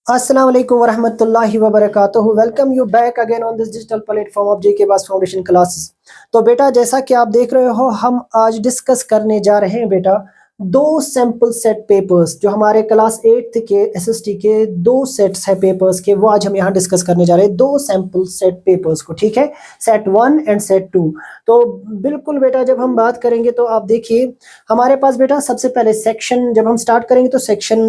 अस्सलाम वालेकुम वरहमतुल्लाहि वबरकातुहू। Welcome you back again on this digital platform of JK बास फाउंडेशन क्लासेस। तो बेटा जैसा कि आप देख रहे हो, हम आज डिस्कस करने जा रहे हैं बेटा दो सैंपल सेट पेपर्स जो हमारे क्लास 8th के एसएसटी के दो सेट्स है पेपर्स के, वो आज हम यहाँ डिस्कस करने जा रहे हैं। दो सैंपल सेट पेपर्स को, ठीक है, सेट 1 एंड सेट 2। तो बिल्कुल बेटा जब हम बात करेंगे तो आप देखिए हमारे पास बेटा सबसे पहले सेक्शन, जब हम स्टार्ट करेंगे तो सेक्शन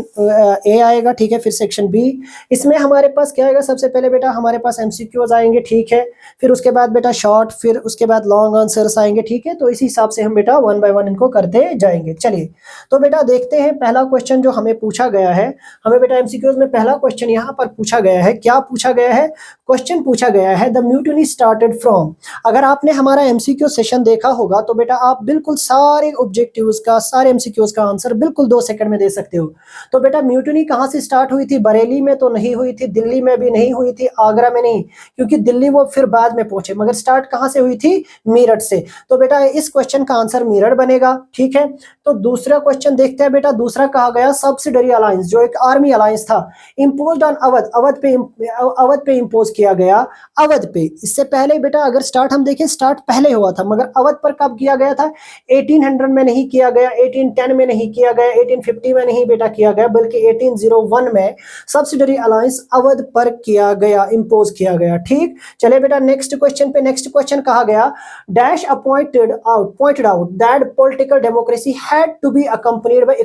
ए आएगा, ठीक है, फिर सेक्शन बी। इसमें हमारे पास क्या आएगा, सबसे पहले बेटा हमारे पास एमसीक्यूज आएंगे, ठीक है, फिर उसके बाद बेटा शॉर्ट, फिर उसके बाद लॉन्ग आंसर्स आएंगे, ठीक है। तो इसी हिसाब से हम बेटा वन बाय वन इनको करते जाएंगे। चलिए तो बेटा देखते हैं पहला क्वेश्चन जो हमें पूछा गया है। हमें बेटा एमसीक्यूज में पहला क्वेश्चन यहाँ पर पूछा गया है। क्या पूछा गया है? क्वेश्चन पूछा गया है द म्यूटिनी स्टार्टेड फ्रॉम। अगर आपने हमारा एमसीक्यू सेशन देखा होगा तो बेटा आप बिल्कुल सारे ऑब्जेक्टिव्स का, सारे एमसीक्यूज का आंसर बिल्कुल 2 सेकंड में दे सकते हो। तो बेटा म्यूटिनी कहाँ से स्टार्ट हुई थी? बरेली में तो नहीं हुई थी, दिल्ली में भी नहीं हुई थी, आगरा में नहीं, क्योंकि दिल्ली वो फिर बाद में पहुंचे, मगर स्टार्ट कहाँ से हुई थी? मेरठ से। तो बेटा इस क्वेश्चन का आंसर मेरठ बनेगा, ठीक है। तो दूसरा क्वेश्चन देखते हैं बेटा। दूसरा कहा गया सब्सिडरी अलायंस, जो एक आर्मी अलायंस था, इम्पोज्ड ऑन अवध, अवध पे इम्पोज किया गया, अवध पे। इससे पहले बेटा अगर स्टार्ट हम देखें, स्टार्ट पहले हुआ था, मगर अवध पर कब किया गया था? 1800 में नहीं किया गया, 1810 में नहीं किया गया, 1850 में नहीं बेटा किया गया, बल्कि 1801 में सब्सिडरी अलायंस अवध पर किया गया, इम्पोज किया गया, ठीक। चले बेटा नेक्स्ट क्वेश्चन पे। नेक्स्ट क्वेश्चन कहा गया dash pointed out that political democracy had to be accompanied by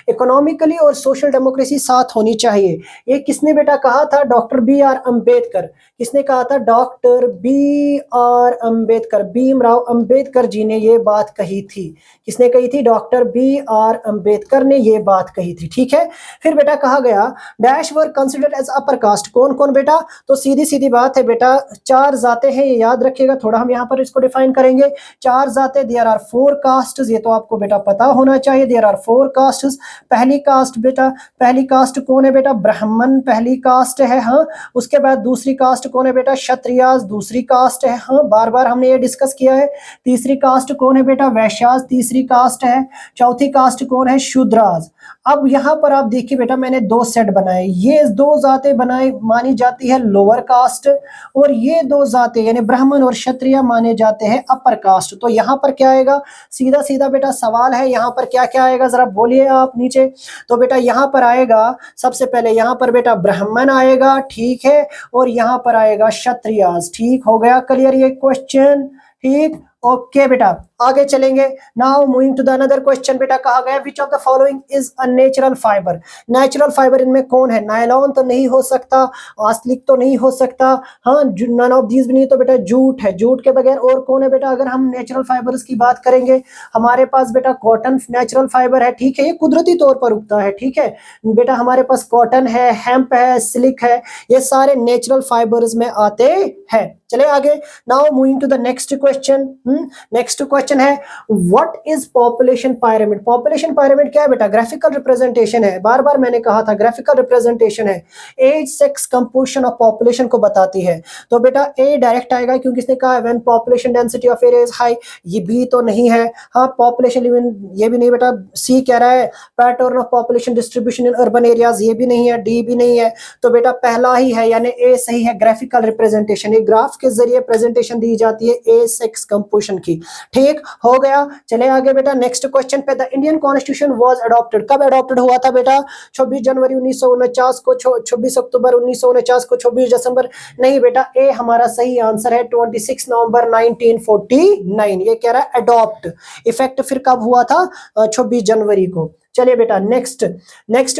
economically और सोशल डेमोक्रेसी साथ होनी चाहिए। ये किसने बेटा कहा था? Doctor B R Ambedkar. किसने कहा था? Doctor B R Ambedkar, Bhimrao Ambedkar ji ने ये बात कही थी। किसने कही थी? डॉक्टर बी आर अम्बेडकर ने ये बात कही थी, ठीक है। फिर बेटा कहा गया dash were considered as upper caste. कौन कौन बेटा? तो सीधी सीधी बात है बेटा, 4 जाते हैं, ये याद रखिएगा, थोड़ा हम यहाँ पर इसको डिफाइन करेंगे। 4 जाते, देयर आर 4 कास्ट्स, ये तो आपको बेटा पता होना चाहिए। There are 4 castes. पहली कास्ट बेटा, पहली कास्ट कौन है बेटा? ब्राह्मण पहली कास्ट है, हाँ। उसके बाद दूसरी कास्ट कौन है बेटा? क्षत्रियास दूसरी कास्ट है, हाँ, बार बार हमने ये डिस्कस किया है। तीसरी कास्ट कौन है बेटा? वैश्यास तीसरी कास्ट है। चौथी कास्ट कौन है? शूद्रास। अब यहाँ पर आप देखिए बेटा, मैंने 2 सेट बनाए, ये 2 जातें बनाई मानी जाती है लोअर कास्ट, और ये 2 जातें यानी ब्राह्मण और क्षत्रिय माने जाते हैं अपर कास्ट। तो यहाँ पर क्या आएगा? सीधा सीधा बेटा सवाल है, यहाँ पर क्या क्या आएगा जरा बोलिए आप नीचे। तो बेटा यहाँ पर आएगा सबसे पहले, यहाँ पर बेटा ब्राह्मण आएगा, ठीक है, और यहाँ पर आएगा क्षत्रियास, ठीक हो गया क्लियर ये क्वेश्चन, ठीक। ओके बेटा आगे चलेंगे। Now moving to the another question. बेटा कहा गया which of the following is a natural fibre. Natural fibre इनमें कौन है? नायलॉन तो नहीं हो सकता, आस्लिक तो नहीं हो सकता, हाँ, नन ऑफ दीज भी नहीं, तो बेटा जूट है। जूट के बगैर और कौन है बेटा? अगर हम नेचुरल फाइबर्स की बात करेंगे, हमारे पास बेटा कॉटन नेचुरल फाइबर है, ठीक है, ये कुदरती तौर पर उगता है, ठीक है बेटा। हमारे पास कॉटन है, हेम्प है, सिल्क है, ये सारे नेचुरल फाइबर्स में आते हैं। चले आगे। Now moving to the next question. Next question है what is population pyramid. Population pyramid क्या है बेटा? ग्राफिकल रिप्रेजेंटेशन है, बार बार मैंने कहा था ग्राफिकल रिप्रेजेंटेशन है, age sex composition of population को बताती है। तो बेटा ए डायरेक्ट आएगा, क्योंकि इसने कहा when population density of area is high, ये बी तो नहीं है, हाँ, पॉपुलेशन ये भी नहीं बेटा। सी कह रहा है pattern of population distribution in urban areas, ये भी नहीं है, डी भी नहीं है, तो बेटा पहला ही है, यानी ए सही है। ग्राफिकल रिप्रेजेंटेशन, ये ग्राफ के जरिए प्रेजेंटेशन दी जाती है ए सेक्स कंपोजिशन की, ठीक हो गया। चले आगे बेटा नेक्स्ट क्वेश्चन पे। The Indian constitution was adopted. कब अडॉप्टेड हुआ था बेटा? 26 जनवरी 1949 को, 26 अक्टूबर 1949 को, 26 दिसंबर नहीं बेटा, ए हमारा सही आंसर है 26 नवंबर 1949। ये कह रहा है अडॉप्ट। इफेक्ट फिर कब हुआ था? 26 जनवरी को। चलिए बेटा नेक्स्ट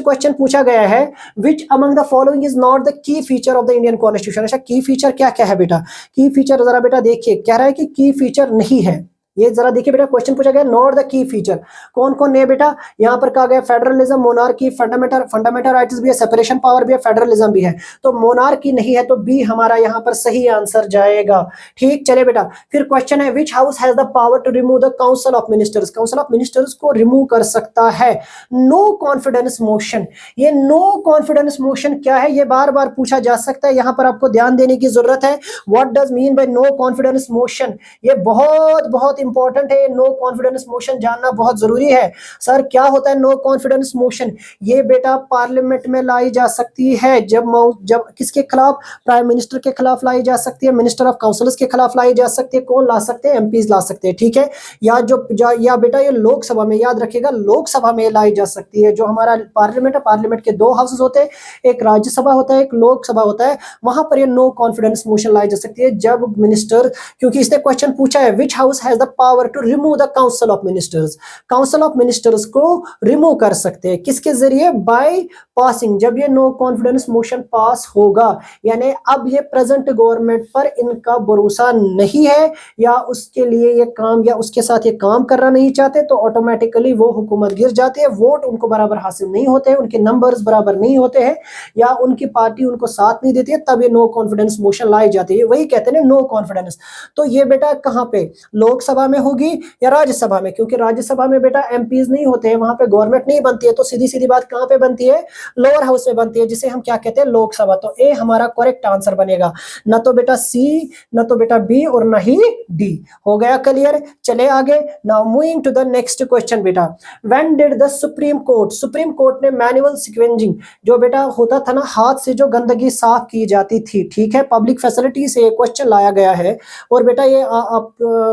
क्वेश्चन पूछा गया है which among the following is not the key feature of the Indian constitution. अच्छा की फीचर क्या क्या है बेटा? की फीचर जरा बेटा देखिए, कह रहा है कि की फीचर नहीं है, ये जरा देखिए बेटा, क्वेश्चन पूछा गया नॉट द की फीचर, कौन कौन है बेटा? यहाँ पर कहा गया फेडरलिज्म, मोनार्की, फंडामेंटल राइट्स भी है, सेपरेशन पावर भी है, फेडरलिज्म भी है। तो मोनार्की नहीं है, तो बी हमारा यहाँ पर सही आंसर जाएगा, ठीक। चले बेटा फिर क्वेश्चन है which house has the power to remove the council of ministers. Council of ministers को रिमूव कर सकता है नो कॉन्फिडेंस मोशन। ये नो कॉन्फिडेंस मोशन क्या है? ये बार बार पूछा जा सकता है, यहाँ पर आपको ध्यान देने की जरूरत है। What does mean by no confidence motion? ये बहुत बहुत इंपॉर्टेंट है, नो कॉन्फिडेंस मोशन जानना बहुत जरूरी है। सर क्या होता है नो कॉन्फिडेंस मोशन? ये बेटा पार्लियामेंट में लाई जा सकती है, जब किसके खिलाफ? प्राइम मिनिस्टर के खिलाफ लाई जा सकती है, मिनिस्टर ऑफ काउंसिल्स के खिलाफ लाई जा सकती है। कौन ला सकते हैं? एमपीज ला सकते हैं, ठीक है। या बेटा ये लोकसभा में, याद रखिएगा लोकसभा में लाई जा सकती है। जो हमारा पार्लियामेंट है, पार्लियामेंट के दो हाउसेस होते हैं, एक राज्यसभा होता है, एक लोकसभा होता है, वहां पर ये नो कॉन्फिडेंस मोशन लाई जा सकती है जब मिनिस्टर, क्योंकि इसने क्वेश्चन पूछा है which house has the power to remove the council of ministers. Council of ministers को रिमूव कर सकते हैं किसके जरिए? By passing. जब ये नो कॉन्फिडेंस मोशन पास होगा, यानी अब ये प्रेजेंट गवर्नमेंट पर इनका भरोसा नहीं है, या उसके लिए ये काम, या उसके साथ ये काम करना नहीं चाहते, तो ऑटोमेटिकली वो हुकूमत गिर जाती है, वोट उनको बराबर हासिल नहीं होते हैं, उनके नंबर्स बराबर नहीं होते हैं, या उनकी पार्टी उनको साथ नहीं देती है, तब ये नो कॉन्फिडेंस मोशन लाई जाती है। वही कहते हैं नो कॉन्फिडेंस। तो ये बेटा कहां पे? लोकसभा में होगी या राज्यसभा में? क्योंकि राज्यसभा में बेटा एमपीज नहीं होते हैं, वहां पे गवर्नमेंट नहीं बनती है, तो सीधी सीधी बात कहां पे बनती है? लोअर हाउस में बनती है, जिसे हम क्या कहते हैं? लोकसभा। तो ए हमारा करेक्ट आंसर बनेगा, न तो बेटा सी, न तो बेटा बी, और न ही डी। हो गया क्लियर? चले आगे। Now moving to the next question बेटा, when did the supreme court ने मैनुअल सिक्वेंजिंग, जो बेटा होता था ना हाथ से जो गंदगी साफ की जाती थी, ठीक है, पब्लिक फैसिलिटी से क्वेश्चन लाया गया है। और बेटा ये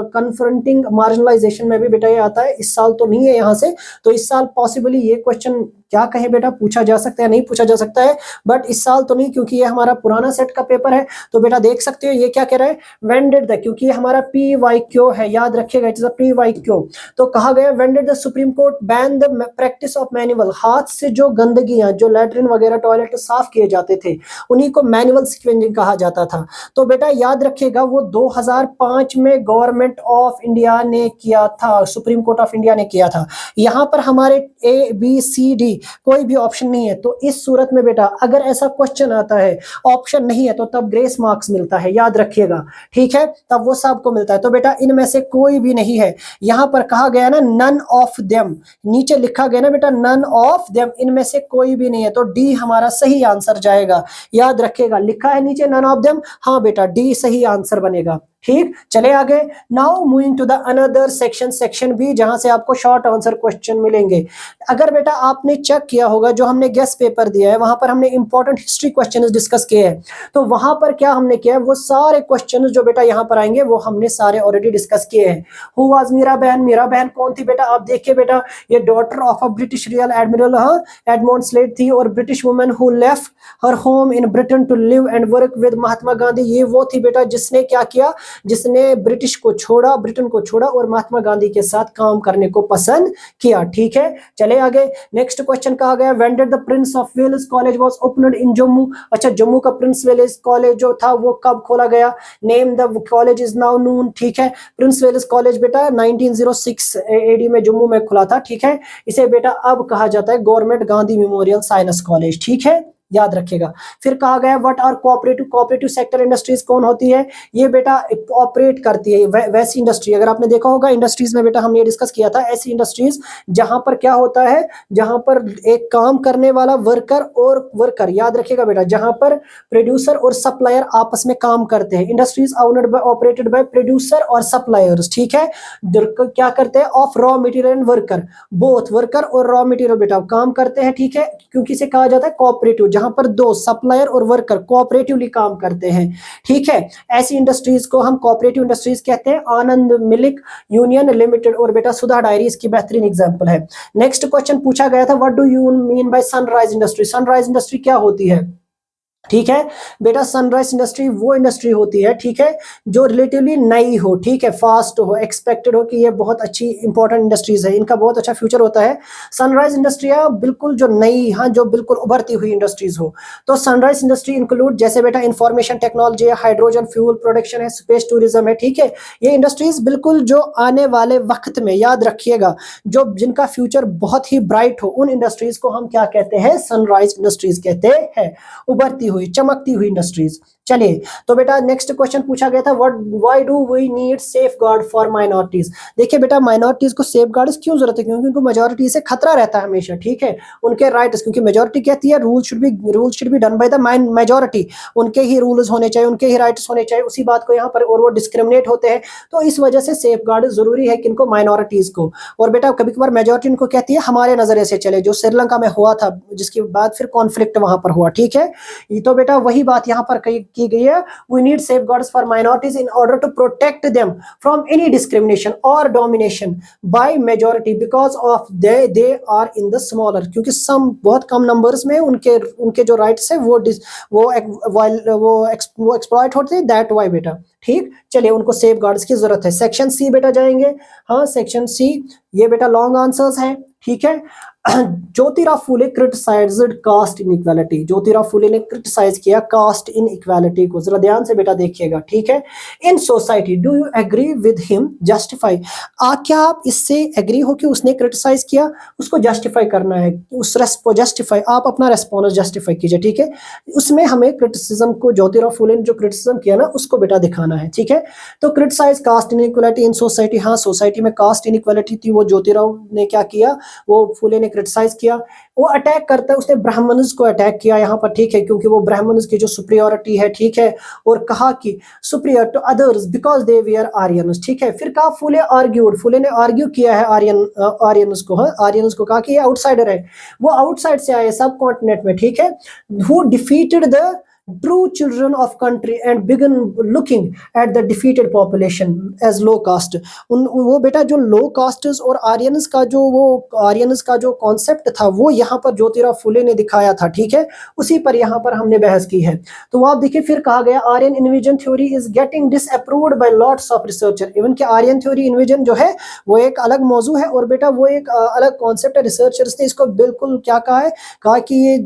कन्फ्रंटिंग मार्जिनलाइजेशन में भी बेटा ये आता है, इस साल तो नहीं है यहाँ से, तो इस साल पॉसिबली ये क्वेश्चन क्या कहें बेटा पूछा जा सकता है, नहीं पूछा जा सकता है, बट इस साल तो नहीं, क्योंकि ये हमारा पुराना सेट का पेपर है। तो बेटा देख सकते हो ये क्या कह रहा है? व्हेन डिड द, क्योंकि ये हमारा PYQ है, याद रखिएगा इट इज अ PYQ। तो कहा गया when did the supreme court ban the practice of manual, हाथ से जो गंदगियां, जो लैट्रिन वगैरह टॉयलेट साफ किए जाते थे, उन्हीं को मैनुअल सिक्वेंजिंग कहा जाता था। तो बेटा याद रखिएगा वो 2005 में गवर्नमेंट ऑफ इंडिया ने किया था, सुप्रीम कोर्ट ऑफ इंडिया ने किया था। यहाँ पर हमारे ABCD कोई भी ऑप्शन नहीं है, तो इस सूरत में बेटा अगर ऐसा क्वेश्चन आता है, ऑप्शन नहीं है, तो तब ग्रेस मार्क्स मिलता है, याद रखिएगा, ठीक है, तब वो सबको मिलता है। तो बेटा इनमें से कोई भी नहीं है। यहां पर कहा गया ना नन ऑफ देम, नीचे लिखा गया ना बेटा नन ऑफ देम, इनमें से कोई भी नहीं है, तो डी हमारा सही आंसर जाएगा। याद रखिएगा लिखा है नीचे नन ऑफ देम, हाँ बेटा डी सही आंसर बनेगा। ठीक, चले आगे। Now moving to the another section B, जहां से आपको शॉर्ट आंसर क्वेश्चन मिलेंगे। अगर बेटा आपने चेक किया होगा जो हमने गेस्ट पेपर दिया है, वहां पर हमने इंपॉर्टेंट हिस्ट्री क्वेश्चंस डिस्कस किए हैं, तो वहां पर क्या हमने किया है, वो सारे क्वेश्चन जो बेटा यहाँ पर आएंगे वो हमने सारे ऑलरेडी डिस्कस किए हैं। हु वाज मीरा बहन? मीरा बहन कौन थी बेटा? आप देखिए बेटा, ये daughter of a British real admiral Edmund Slade थी, और British women who left her home in Britain to live and work with Mahatma Gandhi, ये वो थी बेटा जिसने क्या किया, जिसने ब्रिटिश को छोड़ा, ब्रिटेन को छोड़ा और महात्मा गांधी के साथ काम करने को पसंद किया। ठीक है, चले आगे। नेक्स्ट क्वेश्चन कहा गया when did the Prince of Wales College was opened in Jammu? अच्छा, जम्मू का प्रिंस वेल्स कॉलेज जो था वो कब खोला गया? Name the college is now known. ठीक है, प्रिंस वेल्स कॉलेज बेटा 1906 AD में जम्मू में खुला था। ठीक है, इसे बेटा अब कहा जाता है Government Gandhi Memorial Science College. ठीक है, याद रखिएगा। फिर कहा गया what are cooperative sector industries कौन होती है? ये बेटा ऑपरेट करती है वैसी इंडस्ट्री, अगर आपने देखा होगा इंडस्ट्रीज में बेटा हमने ये डिस्कस किया था, ऐसी इंडस्ट्रीज जहां पर क्या होता है, जहां पर एक काम करने वाला वर्कर, याद रखिएगा बेटा, जहां पर प्रोड्यूसर और सप्लायर आपस में काम करते हैं। Industries owned by operated by producer और सप्लायर्स। ठीक है, क्या करते हैं, of raw material and worker, both worker और रॉ मटेरियल बेटा काम करते हैं। ठीक है, क्योंकि इसे कहा जाता है कोऑपरेटिव, जहां पर दो सप्लायर और वर्कर कोऑपरेटिवली काम करते हैं। ठीक है, ऐसी इंडस्ट्रीज को हम कोऑपरेटिव इंडस्ट्रीज कहते हैं। आनंद मिल्क यूनियन लिमिटेड और बेटा सुधा डायरी इसकी बेहतरीन एग्जांपल है। नेक्स्ट क्वेश्चन पूछा गया था what do you mean by sunrise industry? Sunrise industry क्या होती है? ठीक है बेटा, सनराइज इंडस्ट्री वो इंडस्ट्री होती है, ठीक है, जो रिलेटिवली नई हो, ठीक है, फास्ट हो, एक्सपेक्टेड हो कि ये बहुत अच्छी इंपॉर्टेंट इंडस्ट्रीज है, इनका बहुत अच्छा फ्यूचर होता है। सनराइज इंडस्ट्री बिल्कुल जो नई, हाँ, जो बिल्कुल उभरती हुई इंडस्ट्रीज हो। तो सनराइज इंडस्ट्री इंक्लूड जैसे बेटा इंफॉर्मेशन टेक्नोलॉजी है, हाइड्रोजन फ्यूल प्रोडक्शन है, स्पेस टूरिज्म है। ठीक है, ये इंडस्ट्रीज बिल्कुल जो आने वाले वक्त में, याद रखिएगा, जो जिनका फ्यूचर बहुत ही ब्राइट हो, उन इंडस्ट्रीज को हम क्या कहते हैं? सनराइज इंडस्ट्रीज कहते हैं, उभरती हुई, चमकती हुई इंडस्ट्रीज। चलिए, तो बेटा नेक्स्ट क्वेश्चन पूछा गया था, what why do we need safeguard for minorities. देखिए बेटा, माइनॉरिटीज को सेफ गार्ड क्यों जरूरत है, क्योंकि उनको मेजोरिटी से खतरा रहता है हमेशा, ठीक है, उनके राइट्स, क्योंकि मेजोरिटी कहती है rule should be done by the majority, उनके ही रूल्स होने चाहिए, उनके ही राइट्स होने चाहिए, उसी बात को यहाँ पर, और वो डिस्क्रिमिनेट होते हैं, तो इस वजह से सेफ गार्ड जरूरी है किनको, माइनॉरिटीज को। और बेटा कभी कभार मेजोरिटी उनको कहती है हमारे नजरिए से चले, जो श्रीलंका में हुआ था, जिसके बाद फिर कॉन्फ्लिक्ट वहां पर हुआ, ठीक है। ये तो बेटा वही बात यहाँ पर की गई है, we need safeguards for minorities in order to protect them from any discrimination or domination by majority because of they are in the smaller, क्योंकि some बहुत कम नंबर्स में उनके जो राइट्स है वो एक्सप्लॉइट होते हैं, दैट वाई बेटा, ठीक। चलिए, उनको सेफ गार्ड्स की जरूरत है। सेक्शन सी बेटा जाएंगे, हाँ सेक्शन सी, ये बेटा लॉन्ग आंसर्स है, ठीक है। Jyotirao Phule criticised cast inequality, Jyotirao Phule ने क्रिटिसाइज किया कास्ट इनइक्वालिटी को, जरा ध्यान से बेटा देखिएगा, ठीक है। In society, do you agree with him, justify, क्या आप इससे एग्री हो कि उसने क्रिटिसाइज किया, उसको जस्टिफाई करना है, उस जस्टिफाई, आप अपना रेस्पॉन्स जस्टिफाई कीजिए, ठीक है। उसमें हमें क्रिटिसिज्म को, ज्योतिराव फुले ने जो क्रिटिसिज्म किया ना, उसको बेटा दिखाना है, ठीक है। तो criticise caste inequality in society, हाँ सोसाइटी में कास्ट इनइक्वालिटी थी, वो ज्योतिराव ने क्या किया, वो फुले ने क्रिटिसाइज किया। वो अटैक करता है, उसने ब्राह्मण्स को अटैक किया यहाँ पर, ठीक है, क्योंकि वो ब्राह्मण्स की जो सुप्रियोरिटी है, ठीक है, और कहा कि superior to others because they were Aryans, ठीक है। फिर कहा फुले आर्ग्यूड, फुले ने आर्ग्यू किया है आर्यंस को, हाँ आर्यंस को कहा कि ये आउटसाइडर है, वो आउटसाइड से आए सब कॉन्टिनेंट में, ठीक है। Who defeated the true children of country and began looking at the defeated population as low caste, वो बेटा जो लो कास्टर्स और आर्यंस का जो कॉन्सेप्ट था, वो यहाँ पर ज्योतिराव फुले ने दिखाया था, ठीक है। उसी पर यहाँ पर हमने बहस की है। तो आप देखिए, फिर कहा गया Aryan invasion theory is getting disapproved by lots of researcher, even कि आर्यन थ्योरी इन्विजन जो है वो एक अलग मौजू है, और बेटा वो एक अलग कॉन्सेप्ट है, रिसर्चर्स ने इसको बिल्कुल क्या कहा है, कहा कि ये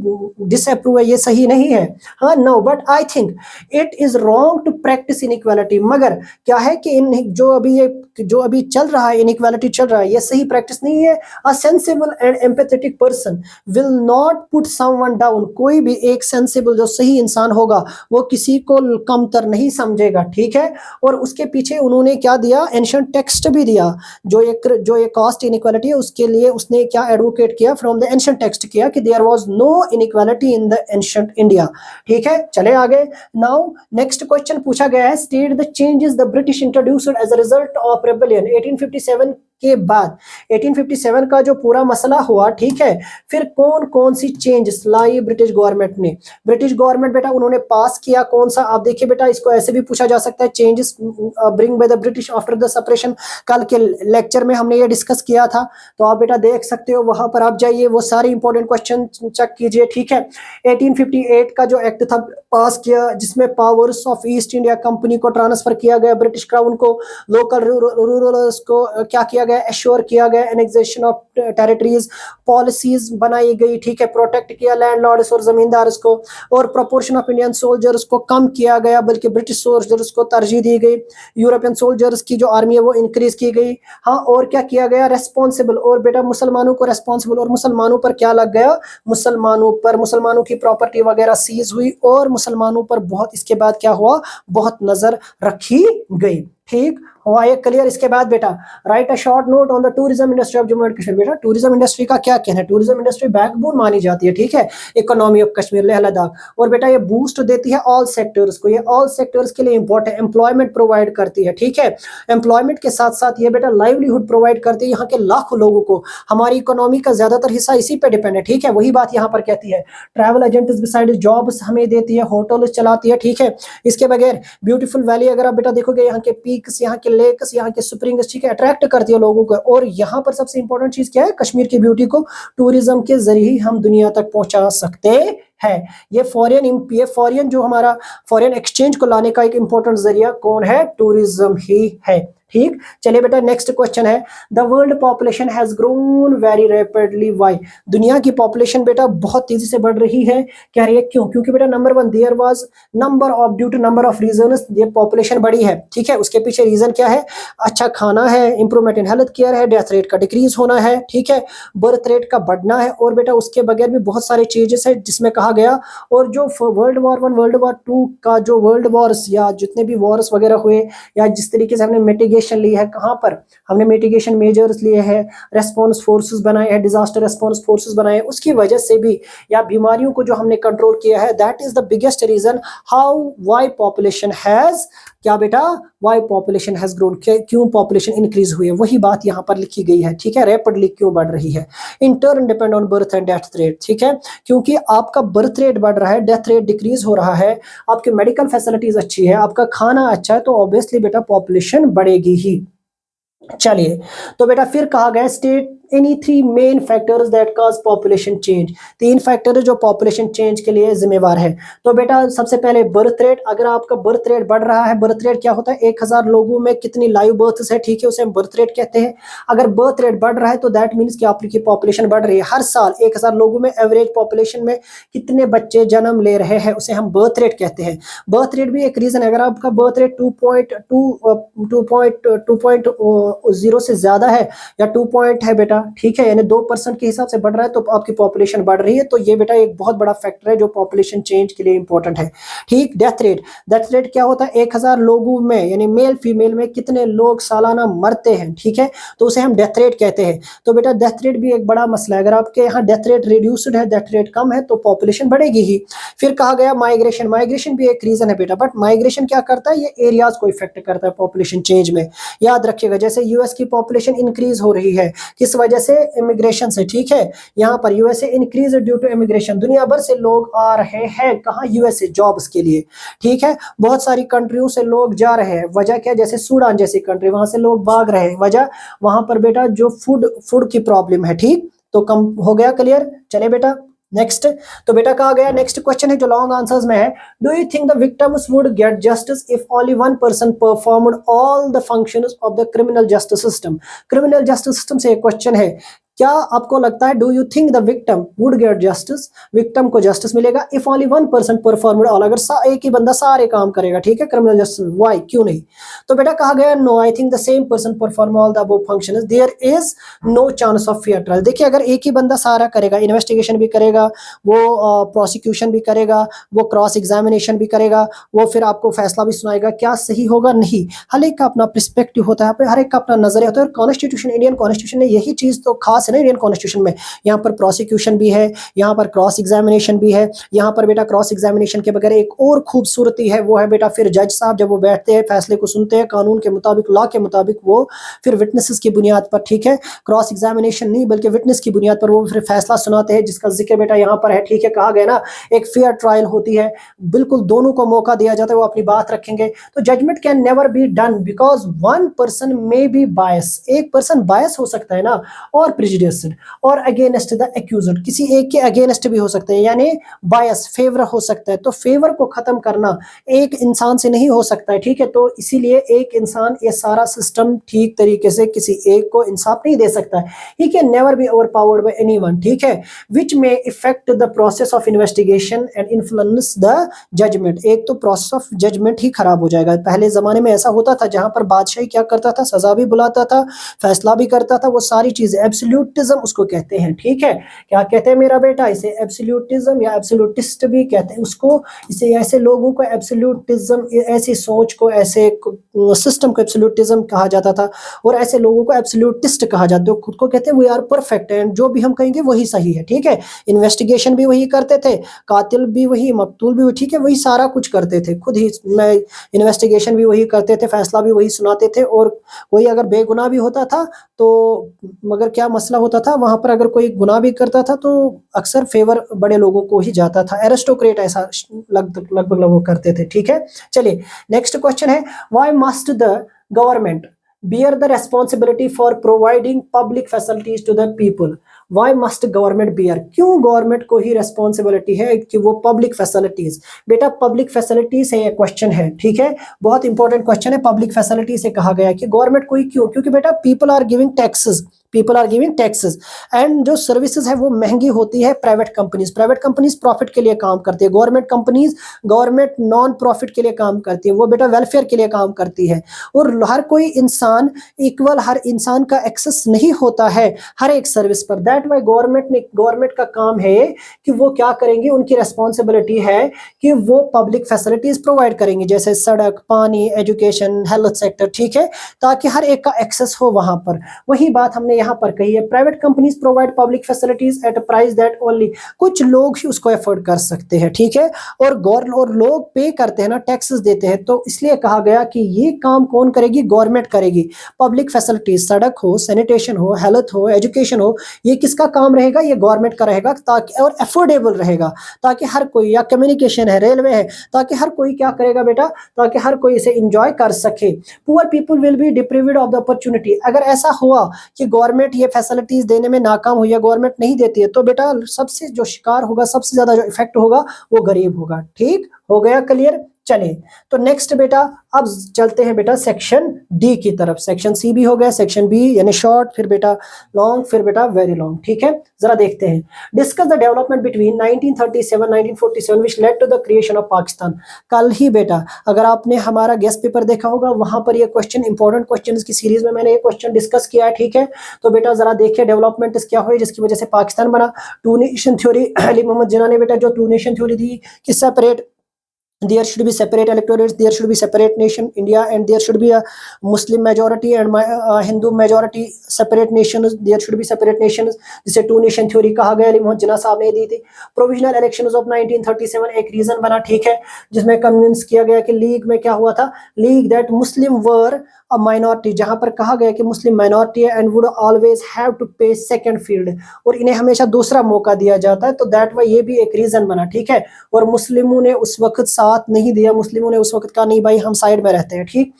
डिसअप्रूव है, ये सही नहीं है, हाँ no, but I think it is wrong to practise inequality. मगर क्या है कि जो अभी चल रहा है, इनइक्वालिटी चल रहा है, ये सही प्रैक्टिस नहीं है। A sensible and empathetic person will not put someone down, कोई भी एक सेंसिबल जो सही इंसान होगा वो किसी को कमतर नहीं समझेगा, ठीक है। और उसके पीछे उन्होंने क्या दिया, एंशिएंट टेक्स्ट भी दिया, जो एक कास्ट इनइक्वालिटी है उसके लिए उसने क्या एडवोकेट किया, फ्रॉम द एंशिएंट टेक्स्ट किया कि there was no inequality in the ancient India, ठीक है। चले आगे। नाउ नेक्स्ट क्वेश्चन पूछा गया है, state the changes the British introduced as a result of rebellion 1857 के बाद, 1857 का जो पूरा मसला हुआ, ठीक है, फिर कौन कौन सी चेंजेस लाई ब्रिटिश गवर्नमेंट ने। ब्रिटिश गवर्नमेंट बेटा उन्होंने पास किया कौन सा, आप देखिए बेटा, इसको ऐसे भी पूछा जा सकता है, changes bring by the British after the separation. कल के लेक्चर में हमने ये डिस्कस किया था, तो आप बेटा देख सकते हो, वहां पर आप जाइए, वो सारे इंपॉर्टेंट क्वेश्चन चेक कीजिए, ठीक है। 1858 का जो एक्ट था पास किया, जिसमें powers of east India company को ट्रांसफर किया गया, ब्रिटिश क्राउन को लोकल रूरल्स को क्या किया गया, एश्योर किया गया, एनेक्सेशन ऑफ टेरिटरीज, पॉलिसीज बनाई गई, ठीक है, प्रोटेक्ट किया लैंडलॉर्ड्स और जमींदार्स को, और प्रोपोर्शन ऑफ इंडियन सोल्जर्स को कम किया गया, बल्कि ब्रिटिश सोल्जर्स को तरजीह दी गई, यूरोपियन सोल्जर्स की जो आर्मी है वो इंक्रीज की गई, हाँ। और क्या किया गया, रेस्पॉन्सिबल, और बेटा मुसलमानों को रेस्पॉन्सिबल, और मुसलमानों पर क्या लग गया, मुसलमानों की प्रॉपर्टी वगैरह सीज हुई, और मुसलमानों पर बहुत, इसके बाद क्या हुआ, बहुत नजर रखी गई, ठीक हुआ ये क्लियर। इसके बाद बेटा right a short note on the tourism industry of Jammu and Kashmir. बेटा टूरिज्म इंडस्ट्री का क्या कहना है, टूरिज्म इंडस्ट्री बैकबोन मानी जाती है, ठीक है, इकोनॉमी ऑफ कश्मीर लेह लद्दाख, और बेटा ये बूस्ट देती है ऑल सेक्टर्स को, ये ऑल सेक्टर्स के लिए इंपॉर्टेंट, एम्प्लॉयमेंट प्रोवाइड करती है, ठीक है। एम्प्लॉयमेंट के साथ साथ ये बेटा लाइवलीहुड प्रोवाइड करती है यहाँ के लाखों लोगों को, हमारी इकोनॉमी का ज्यादातर हिस्सा इसी पे डिपेंड है, ठीक है। वही बात यहाँ पर कहती है, ट्रैवल एजेंट्स बिसाइड जॉब्स हमें देती है, होटल्स चलाती है, ठीक है। इसके बगैर ब्यूटीफुल वैली अगर आप बेटा देखोगे, यहाँ के पीक्स, यहाँ के लेक्स, यहाँ के स्प्रिंग्स, ठीक है, अट्रैक्ट करती है लोगों को। और यहाँ पर सबसे इंपॉर्टेंट चीज क्या है, कश्मीर की ब्यूटी को टूरिज्म के जरिए ही हम दुनिया तक पहुंचा सकते हैं। ये फॉरेन जो हमारा फॉरेन एक्सचेंज को लाने का एक इंपॉर्टेंट जरिया कौन है, टूरिज्म ही है, ठीक, चलिए बेटा नेक्स्ट क्वेश्चन है, the world population has grown very rapidly, why? दुनिया की पॉपुलेशन बेटा बहुत तेजी से बढ़ रही है, कह रही है क्यों? क्योंकि बेटा number one, there was number of, due to number of reasons ये पॉपुलेशन बढ़ी है, ठीक है। उसके पीछे रीजन क्या है? अच्छा खाना है, इंप्रूवमेंट इन हेल्थ केयर है, डेथ रेट का डिक्रीज होना है, ठीक है, बर्थ रेट का बढ़ना है, और बेटा उसके बगैर भी बहुत सारे चेंजेस है जिसमें कहा गया। और जो world war one, world war two का जो वर्ल्ड वॉर्स या जितने भी वॉर्स वगैरह हुए, या जिस तरीके से हमने मिटिगेशन ली है, कहाँ पर हमने मिटिगेशन मेजर्स लिए हैं, रेस्पॉन्स फोर्सेस बनाए हैं, डिजास्टर रेस्पॉन्स फोर्सेस बनाए, उसकी वजह से भी, या बीमारियों को जो हमने कंट्रोल किया है, that is the biggest reason how why population has, क्या बेटा, वाई पॉपुलेशन हैज ग्रोन, क्यों पॉपुलेशन इंक्रीज हुई है, वही बात यहाँ पर लिखी गई है, ठीक है। रैपिडली क्यों बढ़ रही है, in turn depend on birth and death rate, ठीक है, क्योंकि आपका बर्थ रेट बढ़ रहा है, डेथ रेट डिक्रीज हो रहा है, आपकी मेडिकल फैसिलिटीज अच्छी है, आपका खाना अच्छा है, तो ऑब्वियसली बेटा पॉपुलेशन बढ़ेगी ही। चलिए, तो बेटा फिर कहा गया state any three main factors that cause population change, तीन फैक्टर जो पॉपुलेशन चेंज के लिए जिम्मेवार है। तो बेटा सबसे पहले बर्थ रेट, अगर आपका बर्थ रेट बढ़ रहा है, बर्थ रेट क्या होता है, 1000 लोगों में कितनी लाइव बर्थ्स है, ठीक है, उसे हम बर्थ रेट कहते हैं। अगर बर्थ रेट बढ़ रहा है तो दैट मीन्स कि आपकी पॉपुलेशन बढ़ रही है, हर साल 1000 लोगों में एवरेज पॉपुलेशन में कितने बच्चे जन्म ले रहे हैं, उसे हम बर्थ रेट कहते हैं। बर्थ रेट भी एक रीजन है, अगर आपका बर्थ रेट 2.0 से ज्यादा है, या 2 पॉइंट है बेटा, ठीक है, यानी 2% के हिसाब से बढ़ रहा है, तो आपकी पॉपुलेशन बढ़ रही है, तो ये बेटा एक बहुत बड़ा फैक्टर है जो पॉपुलेशन चेंज के लिए इंपॉर्टेंट है, ठीक। डेथ रेट क्या होता है, 1000 लोगों में, यानी मेल फीमेल में कितने लोग सालाना मरते हैं, ठीक है, तो उसे हम डेथ रेट कहते हैं। तो बेटा डेथ रेट भी एक बड़ा मसला है, अगर आपके यहाँ डेथ रेट रिड्यूस्ड है, डेथ रेट कम है, तो पॉपुलेशन बढ़ेगी ही। फिर कहा गया माइग्रेशन, माइग्रेशन भी एक रीजन है बेटा, बट माइग्रेशन क्या करता है, ये एरियाज को इफेक्ट करता है पॉपुलेशन चेंज में, याद रखिएगा। जैसे यूएस की पॉपुलेशन इंक्रीज हो रही है, किस वजह से, इमिग्रेशन से, ठीक है, यहाँ पर USA increase due to immigration, दुनिया भर से लोग आ रहे हैं कहाँ, यूएसए, जॉब्स के लिए, ठीक है, बहुत सारी कंट्रियों से लोग जा रहे हैं, वजह क्या, जैसे सूडान जैसी कंट्री, वहां से लोग भाग रहे हैं, वजह वहां पर बेटा जो फूड की प्रॉब्लम है, ठीक, तो कम हो गया, क्लियर। चले बेटा नेक्स्ट, तो बेटा कहा गया, नेक्स्ट क्वेश्चन है जो लॉन्ग आंसर्स में है, do you think the victims would get justice if only one person performed all the functions of the criminal justice system? Criminal justice system से एक क्वेश्चन है, क्या आपको लगता है, do you think the victim would get justice, victim को justice मिलेगा if only one person performed all, अगर एक ही बंदा सारे काम करेगा, ठीक है, क्रिमिनल जस्टिस, व्हाई, क्यों नहीं? तो बेटा कहा गया, no, I think the same person perform all the above functions, there is no chance of fair trial. देखिए अगर एक ही बंदा सारा करेगा, इन्वेस्टिगेशन भी करेगा, वो प्रोसिक्यूशन भी करेगा, वो क्रॉस एग्जामिनेशन भी करेगा, वो फिर आपको फैसला भी सुनाएगा, क्या सही होगा, नहीं, हर एक का अपना पर्सपेक्टिव होता है, हर एक का अपना नजरिया होता है, और कॉन्स्टिट्यूशन, इंडियन कॉन्स्टिट्यूशन ने यही चीज तो खास है ना इंडियन कॉन्स्टिट्यूशन में, यहाँ पर प्रोसिक्यूशन भी है, यहाँ पर क्रॉस एग्जामिनेशन भी है, यहाँ पर बेटा क्रॉस एग्जामिनेशन के बगैर एक और खूबसूरती है, वो है बेटा फिर जज साहब जब वो बैठते हैं, फैसले को सुनते हैं कानून के मुताबिक, लॉ के मुताबिक, वो फिर विटनेसेस की बुनियाद पर, ठीक है, क्रॉस एग्जामिनेशन नहीं बल्कि विटनेस की बुनियाद पर वो फिर फैसला सुनाते हैं, जिसका जिक्र बेटा यहाँ पर है, ठीक है, कहा गया ना एक फेयर ट्रायल होती है, बिल्कुल दोनों को मौका दिया जाता है, वो अपनी बात रखेंगे, तो judgment can never be done because one person may be bias, एक पर्सन बायस हो सकता है ना, और प्रेजुडिस्ड, और अगेंस्ट द एक्यूज्ड, किसी एक के अगेंस्ट भी हो सकते हैं, यानी बायस, फेवर हो सकता है, तो फेवर को खत्म करना एक इंसान से नहीं हो सकता है, ठीक है, तो इसीलिए एक इंसान ये सारा सिस्टम ठीक तरीके से किसी एक को इंसाफ नहीं दे सकता है, he can never be overpowered by anyone, ठीक है, विच में effect the process of investigation and influence the judgement, एक तो प्रोसेस ऑफ जजमेंट ही खराब हो जाएगा। पहले जमाने में ऐसा होता था जहां पर बादशाही क्या करता था, सजा भी बुलाता था, फैसला भी करता था, वो सारी चीजें एब्सोल्यूटिज्म उसको कहते हैं, ठीक है, क्या कहते हैं मेरा बेटा, इसे एब्सोल्यूटिज्म या एब्सोल्यूटिस्ट भी कहते हैं उसको, इसे ऐसे लोगों को एब्सोल्यूटिज्म, ऐसी सोच को, ऐसे सिस्टम को एब्सोल्यूटिज्म कहा जाता था, और ऐसे लोगों को एब्सोल्यूटिस्ट कहा जाता है, खुद को कहते हैं वी आर परफेक्ट एंड जो भी हम कहेंगे वही सही है, ठीक है, इन्वेस्टिगेशन भी वही करते थे, कातिल भी वही, मकतूल भी वही, ठीक है, वही सारा कुछ करते थे, खुद ही मैं इन्वेस्टिगेशन भी वही करते थे, फैसला भी वही सुनाते थे, और कोई अगर बेगुनाह भी होता था तो, मगर क्या मसला होता था वहां पर, अगर कोई गुनाह भी करता था तो अक्सर फेवर बड़े लोगों को ही जाता था, एरिस्टोक्रेट ऐसा लगभग लोग करते थे, ठीक है। चलिए नेक्स्ट क्वेश्चन है, why must the government bear the responsibility for providing public facilities to the people? Why must government bear, क्यों गवर्नमेंट को ही रेस्पॉन्सिबिलिटी है कि वो पब्लिक फैसिलिटीज, बेटा पब्लिक फैसिलिटी से ये क्वेश्चन है, ठीक है, बहुत इंपॉर्टेंट क्वेश्चन है। पब्लिक फैसिलिटी से कहा गया कि गवर्नमेंट को ही क्यों, क्योंकि बेटा people are giving taxes, people are giving taxes and जो सर्विसेज है वो महंगी होती है। प्राइवेट कंपनीज प्रॉफिट के लिए काम करती है, गवर्नमेंट नॉन प्रॉफिट के लिए काम करती है, वो बेटा वेलफेयर के लिए काम करती है। और हर कोई इंसान इक्वल, हर इंसान का एक्सेस नहीं होता है हर एक सर्विस पर। दैट वाई गवर्नमेंट का काम है कि वो क्या करेंगे, उनकी रेस्पॉन्सिबिलिटी है कि वो पब्लिक फैसिलिटीज प्रोवाइड करेंगे, जैसे सड़क, पानी, एजुकेशन, हेल्थ सेक्टर, ठीक है, ताकि हर एक का एक्सेस हो वहां पर। वही बात हमने यहाँ पर कही है, private companies provide public facilities at a price that only, कुछ लोग ही उसको अफोर्ड कर सकते हैं, ठीक है, और लोग पे करते हैं ना, टैक्सेस देते हैं, तो इसलिए कहा गया कि ये काम कौन करेगी, गवर्नमेंट करेगी। पब्लिक फैसिलिटीज, सड़क हो, सैनिटेशन हो, हेल्थ हो, एजुकेशन हो, ये किसका काम रहेगा, ये गवर्नमेंट का रहेगा, ताकि और अफोर्डेबल रहेगा, ताकि हर कोई, या कम्युनिकेशन है, रेलवे है, ताकि हर कोई क्या करेगा बेटा, ताकि हर कोई इसे इंजॉय कर सके। Poor people will be deprived of the opportunity, अगर ऐसा हुआ कि गवर्नमेंट ये फैसिलिटीज देने में नाकाम हुई, या गवर्नमेंट नहीं देती है, तो बेटा सबसे जो शिकार होगा, सबसे ज्यादा जो इफेक्ट होगा वो गरीब होगा। ठीक हो गया, क्लियर। चलिए तो नेक्स्ट बेटा अब चलते हैं बेटा सेक्शन डी की तरफ। सेक्शन सी भी हो गया, सेक्शन बी यानी शॉर्ट, फिर बेटा लॉन्ग, फिर बेटा वेरी लॉन्ग, ठीक है। जरा देखते हैं, discuss the development between 1937 1947 which led to the creation of Pakistan. कल ही बेटा अगर आपने हमारा गेस्ट पेपर देखा होगा, वहां पर ये क्वेश्चन, इंपॉर्टेंट क्वेश्चन की सीरीज में मैंने ये क्वेश्चन डिस्कस किया है, ठीक है। तो बेटा जरा देखिए डेवलपमेंट क्या हुई जिसकी वजह से पाकिस्तान बना। Two nation theory, Ali Mohammad Jinnah ने बेटा जो टू नेशन थ्योरी दी कि separate, there should be separate electorates, there should be separate nation India, and there should be a Muslim majority and Hindu majority, separate nations, there should be separate nations, जिसे to nation theory कहा गया, अली मोहम्मद जिन्ना साहब ने दी थी। Provisional elections of 1937 एक reason बना, ठीक है, जिसमें कन्विंस किया गया कि लीग में क्या हुआ था, league that Muslim were a minority, जहां पर कहा गया कि मुस्लिम माइनॉरिटी है and would always have to pay second field, और इन्हें हमेशा दूसरा मौका दिया जाता है, तो दैट वाई ये भी एक रीजन बना, ठीक है। और मुस्लिमों ने उस वक्त साथ नहीं दिया, मुस्लिमों ने उस वक्त कहा नहीं भाई हम साइड में रहते हैं, ठीक।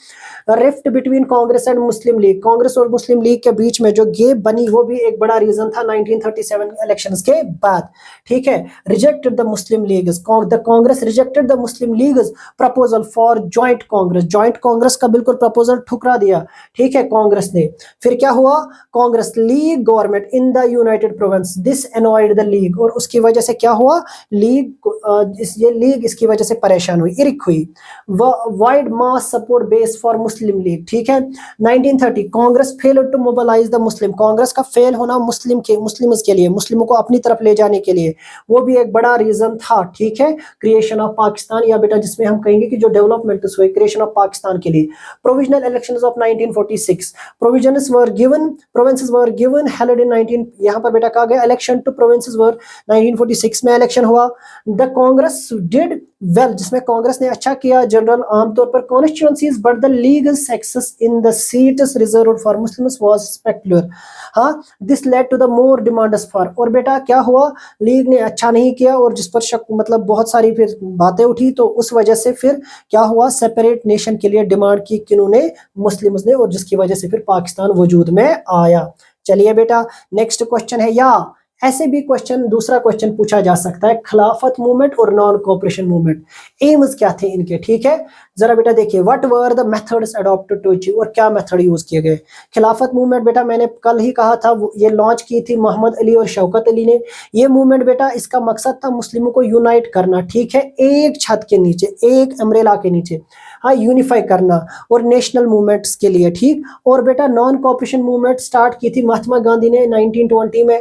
Rift between Congress and Muslim league, Congress और मुस्लिम लीग के बीच में जो गैप बनी वो भी एक बड़ा रीजन था 1937 इलेक्शंस के बाद, ठीक है। Rejected the Muslim league, the Congress rejected the Muslim league proposal for joint Congress, joint Congress का बिल्कुल प्रपोजल ठुकरा दिया, ठीक है, कांग्रेस ने। फिर क्या हुआ, Congress league government in the United province, this annoyed the league, और उसकी वजह से क्या हुआ, ये लीग इसकी वजह से परेशान हुई, इरिक हुई। Wide mass support base for Muslim League, ठीक है। 1930 Congress fail to mobilise the Muslim, Congress का फेल होना मुस्लिम्स के लिए, मुस्लिमों को अपनी तरफ ले जाने के लिए, वो भी एक बड़ा रीजन था, ठीक है, क्रिएशन ऑफ पाकिस्तान, या बेटा जिसमें हम कहेंगे कि जो डेवलपमेंट हुई क्रिएशन ऑफ पाकिस्तान के लिए। Provisional elections of 1946, provisions were given, provinces were given held in 19, यहां पर बेटा कहा गया इलेक्शन टू प्रोविंसेस वर 1946 में इलेक्शन हुआ। द कांग्रेस डिड वेल, जिसमें कांग्रेस ने अच्छा किया जनरल आमतौर पर constituencies, but the legal success in the seats reserved for Muslims was spectacular, हाँ, this led to the more demands for, और बेटा क्या हुआ, लीग ने अच्छा नहीं किया और जिस पर शक मतलब बहुत सारी फिर बातें उठी, तो उस वजह से फिर क्या हुआ, सेपरेट नेशन के लिए डिमांड की किन्होंने, मुस्लिम्स ने, और जिसकी वजह से फिर पाकिस्तान वजूद में आया। चलिए बेटा नेक्स्ट क्वेश्चन है, या ऐसे भी क्वेश्चन, दूसरा क्वेश्चन पूछा जा सकता है, खिलाफत मूवमेंट और नॉन कोऑपरेशन मूवमेंट, एम्स क्या थे इनके, ठीक है। जरा बेटा देखिए, what were the methods adopted to achieve, और क्या मेथड यूज किए गए। खिलाफत मूवमेंट बेटा मैंने कल ही कहा था, ये लॉन्च की थी मोहम्मद अली और शौकत अली ने। ये मूवमेंट बेटा इसका मकसद था मुस्लिमों को यूनाइट करना, ठीक है, एक छत के नीचे, एक अम्ब्रेला के नीचे, हाँ, यूनिफाई करना, और नेशनल मूवमेंट्स के लिए, ठीक। और बेटा नॉन कोऑपरेशन मूवमेंट स्टार्ट की थी महात्मा गांधी ने 1920 में।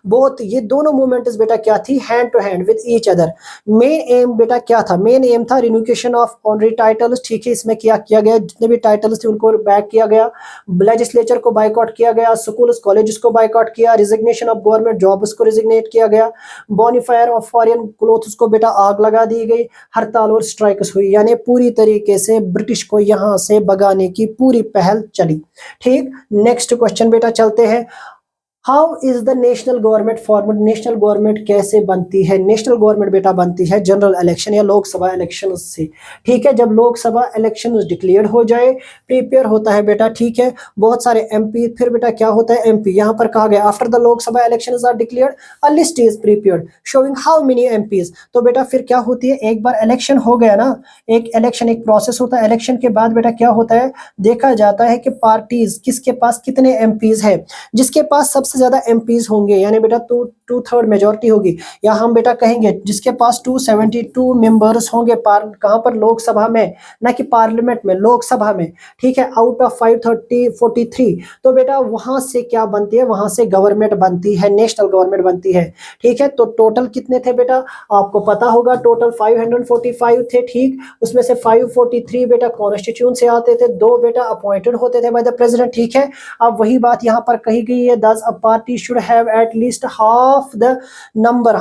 बोथ ये दोनों मूवमेंट्स बेटा क्या थी, hand to hand with each other. Main aim बेटा क्या था, मेन एम था रिन्यूकेशन ऑफ ऑनरी टाइटल्स, ठीक है, इसमें क्या किया गया, जितने भी टाइटल्स थे उनको बैक किया गया, लेजिस्लेचर को बाइकआउट किया गया, स्कूल्स कॉलेजेस को बाइकआउट किया, रिजिग्नेशन ऑफ गवर्नमेंट जॉब्स को रिजिग्नेट किया गया, बोनीफायर ऑफ फॉरेन क्लोथ्स को बेटा आग लगा दी गई, हड़ताल और स्ट्राइक्स हुई, यानी पूरी तरीके से ब्रिटिश को यहां से भगाने की पूरी पहल चली, ठीक। नेक्स्ट क्वेश्चन बेटा चलते हैं, how is the national government format, national government कैसे बनती है? नेशनल गवर्नमेंट बेटा बनती है जनरल इलेक्शन या लोकसभा इलेक्शन से, ठीक है। जब लोकसभा इलेक्शन डिक्लेयर हो जाए, प्रिपेयर होता है बेटा, ठीक है, बहुत सारे एमपी, फिर बेटा क्या होता है एमपी, यहाँ पर कहा गया after the Lok Sabha election are declared a list is prepared showing how many MPs. तो बेटा फिर क्या होती है, एक बार इलेक्शन हो गया ना, एक इलेक्शन एक प्रोसेस होता है, इलेक्शन के बाद बेटा क्या होता है, देखा जाता है कि पार्टीज किसके पास कितने एमपीज है। जिसके पास सबसे ज्यादा एमपीज होंगे, यानी बेटा टू थर्ड मेजोरिटी होगी, या हम बेटा कहेंगे जिसके पास 272 मेंबर्स होंगे, कहां पर, लोकसभा में, ना कि पार्लियामेंट में, लोकसभा में, ठीक है, आउट ऑफ 543, तो बेटा वहां से क्या बनती है, वहां से गवर्नमेंट बनती है, नेशनल गवर्नमेंट बनती है, ठीक है। तो टोटल कितने थे बेटा, आपको पता होगा, टोटल 545 थे, ठीक। उसमें से 543 बेटा कॉन्स्टिट्यूशन से आते थे, 2 बेटा अपॉइंटेड होते थे बाय द प्रेसिडेंट, ठीक है। अब वही बात यहाँ पर कही गई है, thus a party should have at least half the number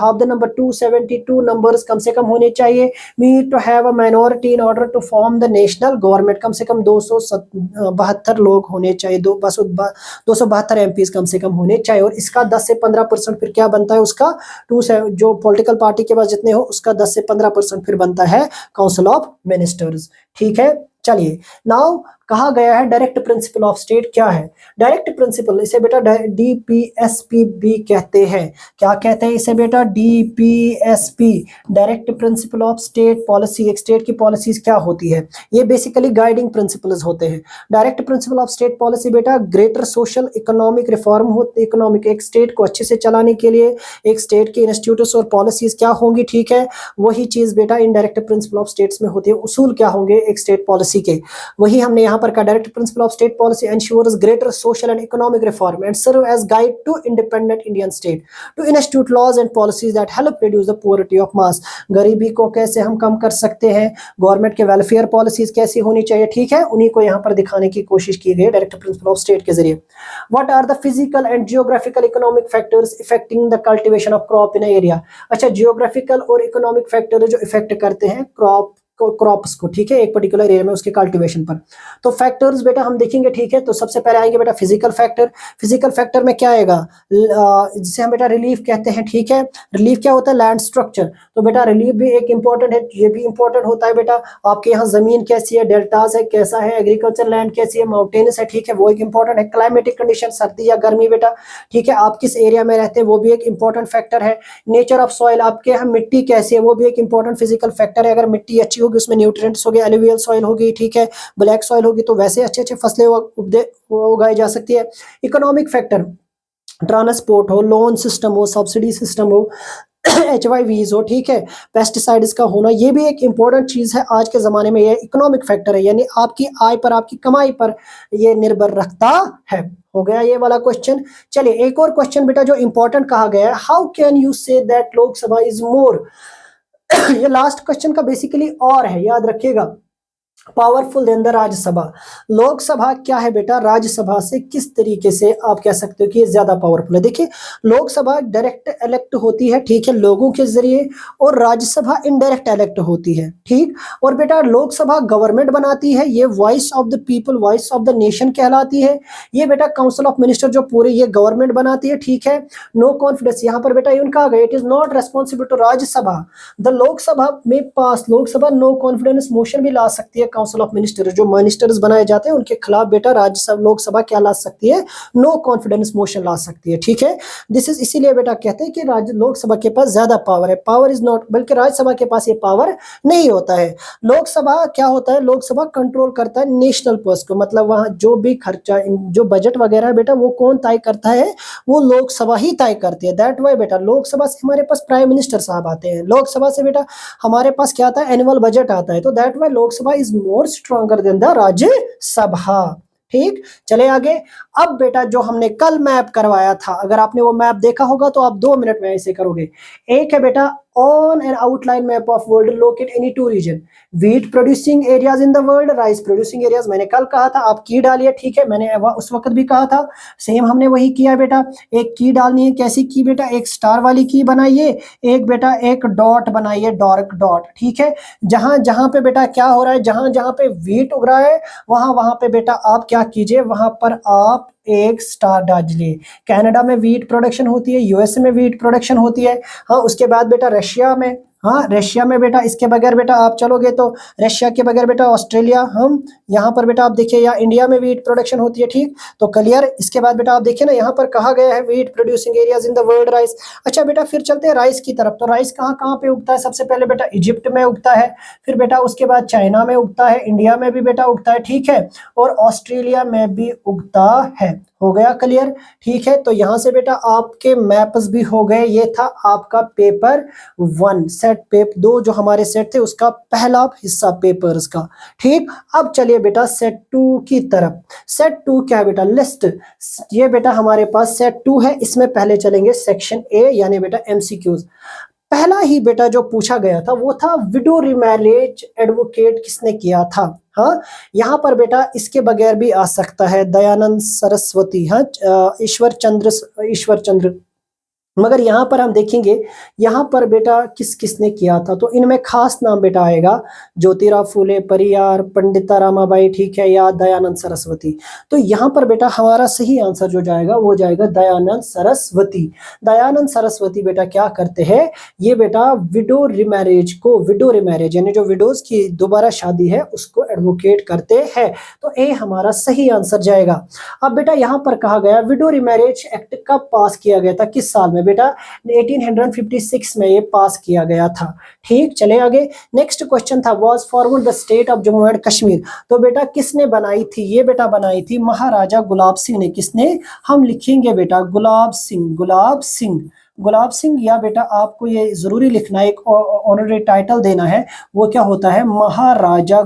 272 numbers कम से कम होने चाहिए, need to have a minority in order to form the national government, कम से कम 272 लोग होने चाहिए, 272 एमपीज कम से कम होने चाहिए, और इसका 10 से 15% फिर क्या बनता है उसका, टू से जो पॉलिटिकल पार्टी के पास जितने हो उसका 10 से 15% फिर बनता है काउंसिल ऑफ मिनिस्टर्स, ठीक है। चलिए नाउ कहा गया है डायरेक्ट प्रिंसिपल ऑफ स्टेट क्या है, डायरेक्ट प्रिंसिपल, इसे बेटा डीपीएसपी कहते हैं, क्या कहते हैं इसे बेटा, DPSP, direct principle of state policy. एक स्टेट की पॉलिसीज क्या होती है, ये बेसिकली गाइडिंग प्रिंसिपल्स होते हैं। Direct principle of state policy बेटा ग्रेटर सोशल इकोनॉमिक रिफॉर्म होते, इकोनॉमिक, एक स्टेट को अच्छे से चलाने के लिए एक स्टेट के इंस्टीट्यूट्स और पॉलिसीज क्या होंगी, ठीक है, वही चीज बेटा इनडायरेक्ट प्रिंसिपल ऑफ स्टेट्स में होती है। उसूल क्या होंगे एक स्टेट पॉलिसी के, वही हमने यहाँ पर का direct principle of state policy ensures greater social and economic reform and serve as guide to independent Indian state to institute laws and policies that help reduce the poverty of mass. गरीबी को कैसे हम कम कर सकते हैं, government के welfare policies कैसी होनी चाहिए, ठीक है, उन्हीं को यहाँ पर दिखाने की कोशिश की गई डायरेक्ट प्रिंसिपल ऑफ स्टेट के जरिए। What are the physical and geographical economic factors affecting the cultivation of crop in area. अच्छा, जियोग्राफिकल और इकोनॉमिक फैक्टर जो इफेक्ट करते हैं क्रॉप्स को, ठीक है, एक पर्टिकुलर एरिया में उसके कल्टीवेशन पर। तो फैक्टर्स बेटा हम देखेंगे, ठीक है। तो सबसे पहले आएंगे बेटा फिजिकल फैक्टर। फिजिकल फैक्टर में क्या आएगा, जिसे हम बेटा रिलीफ कहते हैं, ठीक है। रिलीफ क्या होता है, लैंड स्ट्रक्चर। तो बेटा रिलीफ भी एक इंपॉर्टेंट है, ये भी इंपॉर्टेंट होता है बेटा, आपके यहाँ जमीन कैसी है, डेल्टास है, कैसा है, एग्रीकल्चर लैंड कैसी है, माउंटेन्स है, ठीक है, वो एक इंपॉर्टेंट है। क्लाइमेटिक कंडीशन, सर्दी या गर्मी बेटा, ठीक है, आप किस एरिया में रहते हैं वो भी एक इंपॉर्टेंट फैक्टर है। नेचर ऑफ सॉइल, आपके यहाँ मिट्टी कैसी है वो भी एक इंपॉर्टेंट फिजिकल फैक्टर है। अगर मिट्टी अच्छी होगी, उसमें न्यूट्रिएंट्स हो गए, एलुवियल सॉइल होगी, ठीक है, ब्लैक सॉइल होगी, तो वैसे अच्छे अच्छे फसलें उगाई जा सकती है। इकोनॉमिक फैक्टर, ट्रांसपोर्ट हो, लोन सिस्टम हो, सब्सिडी सिस्टम हो, HYVs हो, ठीक है, पेस्टिसाइड्स का होना, ये भी एक इंपॉर्टेंट चीज है आज के जमाने में। ये इकोनॉमिक फैक्टर है, यानी आपकी आय पर, आपकी कमाई पर ये निर्भर रखता है। हो गया ये वाला क्वेश्चन। चलिए एक और क्वेश्चन बेटा जो इंपॉर्टेंट कहा गया है, how can you say that Lok Sabha is मोर ये लास्ट क्वेश्चन का बेसिकली और है, याद रखिएगा, powerful than the Rajya Sabha. Lok Sabha क्या है बेटा, राज्यसभा से किस तरीके से आप कह सकते हो कि ये ज्यादा पावरफुल है। देखिए लोकसभा डायरेक्ट इलेक्ट होती है, ठीक है, लोगों के जरिए, और राज्यसभा इनडायरेक्ट इलेक्ट होती है, ठीक। और बेटा लोकसभा गवर्नमेंट बनाती है, ये voice of the people, voice of the nation कहलाती है। ये बेटा काउंसिल ऑफ मिनिस्टर जो पूरे ये गवर्नमेंट बनाती है, ठीक है। नो कॉन्फिडेंस, यहाँ पर बेटा इनका गया, it is not responsible to Rajya Sabha. The Lok Sabha में पास, लोकसभा नो कॉन्फिडेंस मोशन भी ला सकती है। काउंसिल ऑफ मिनिस्टर जो मिनिस्टर्स बनाए जाते हैं उनके खिलाफ बेटा राज्यसभा, लोकसभा क्या ला सकती है, नो कॉन्फिडेंस मोशन ला सकती है, ठीक है। दिस इज, इसीलिए बेटा कहते हैं कि लोकसभा के पास ज्यादा पावर है, पावर इज नॉट, बल्कि राज्यसभा के पास ये पावर नहीं होता है। लोकसभा क्या होता है, लोकसभा कंट्रोल करता है नेशनल पर्स को, मतलब वहां जो भी खर्चा, जो बजट वगैरह है बेटा वो कौन तय करता है, वो लोकसभा ही तय करती है। दैट वाई बेटा लोकसभा से हमारे पास प्राइम मिनिस्टर साहब आते हैं, लोकसभा से बेटा हमारे पास क्या आता है, एनुअल बजट आता है। तो that why Lok Sabha is more stronger than the Rajya Sabha, ठीक। चले आगे। अब बेटा जो हमने कल मैप करवाया था, अगर आपने वो मैप देखा होगा तो आप 2 मिनट में ऐसे करोगे। एक है बेटा on an outline map of world locate any two region, wheat producing areas in the world, rice producing areas, मैंने कल कहा था, आप की डालिए, ठीक है, मैंने उस वक्त भी कहा था, सेम हमने वही किया बेटा। एक की डालनी है, कैसी की बेटा, एक स्टार वाली की बनाइए, एक बेटा एक डॉट बनाइए, डार्क डॉट, ठीक है। जहां जहां पे बेटा क्या हो रहा है, जहां जहां पे व्हीट उग रहा है, वहां वहां पे बेटा आप क्या कीजिए, वहां पर आप एक स्टार दार्जिलिंग। कनाडा में वीट प्रोडक्शन होती है, यूएसए में वीट प्रोडक्शन होती है। हाँ, उसके बाद बेटा रशिया में, हाँ रशिया में बेटा, इसके बगैर बेटा आप चलोगे तो रशिया के बगैर बेटा ऑस्ट्रेलिया, हम यहाँ पर बेटा आप देखिए या इंडिया में वीट प्रोडक्शन होती है। ठीक, तो क्लियर। इसके बाद बेटा आप देखिए ना, यहाँ पर कहा गया है wheat producing areas in the world rice. अच्छा बेटा, फिर चलते हैं राइस की तरफ। तो राइस कहाँ कहाँ पे उगता है? सबसे पहले बेटा इजिप्ट में उगता है, फिर बेटा उसके बाद चाइना में उगता है, इंडिया में भी बेटा उगता है, ठीक है, और ऑस्ट्रेलिया में भी उगता है। हो गया क्लियर? ठीक है, तो यहां से बेटा आपके मैप्स भी हो गए। ये था आपका पेपर 1, सेट पेपर 2 जो हमारे सेट थे उसका पहला हिस्सा पेपर्स का। ठीक, अब चलिए बेटा सेट 2 की तरफ। सेट 2 क्या है बेटा? लिस्ट। ये बेटा हमारे पास सेट 2 है, इसमें पहले चलेंगे सेक्शन ए यानी बेटा एमसीक्यूज। पहला ही बेटा जो पूछा गया था वो था विडो रिमैरेज एडवोकेट किसने किया था? हाँ, यहाँ पर बेटा इसके बगैर भी आ सकता है दयानंद सरस्वती, हाँ ईश्वर चंद्र, मगर यहाँ पर हम देखेंगे यहाँ पर बेटा किस किसने किया था। तो इनमें खास नाम बेटा आएगा ज्योतिराव फूले, परियार, पंडिता रामाबाई, ठीक है, या दयानंद सरस्वती। तो यहाँ पर बेटा हमारा सही आंसर जो जाएगा वो जाएगा दयानंद सरस्वती। दयानंद सरस्वती बेटा क्या करते हैं? ये बेटा विडो रिमैरेज यानी जो विडोज की दोबारा शादी है उसको एडवोकेट करते हैं। तो ए हमारा सही आंसर जाएगा। अब बेटा यहाँ पर कहा गया विडो रिमैरेज एक्ट कब पास किया गया था, किस साल में? बेटा 1856 में ये पास किया गया था। ठीक, चले आगे। नेक्स्ट क्वेश्चन था was forward the state of Jammu and Kashmir. तो बेटा किसने बनाई थी? ये बेटा बनाई थी महाराजा गुलाब सिंह ने। किसने? हम लिखेंगे बेटा गुलाब सिंह, या बेटा आपको ये जरूरी लिखना है, एक ऑनररी टाइटल देना है, वो क्या होता है? महाराजा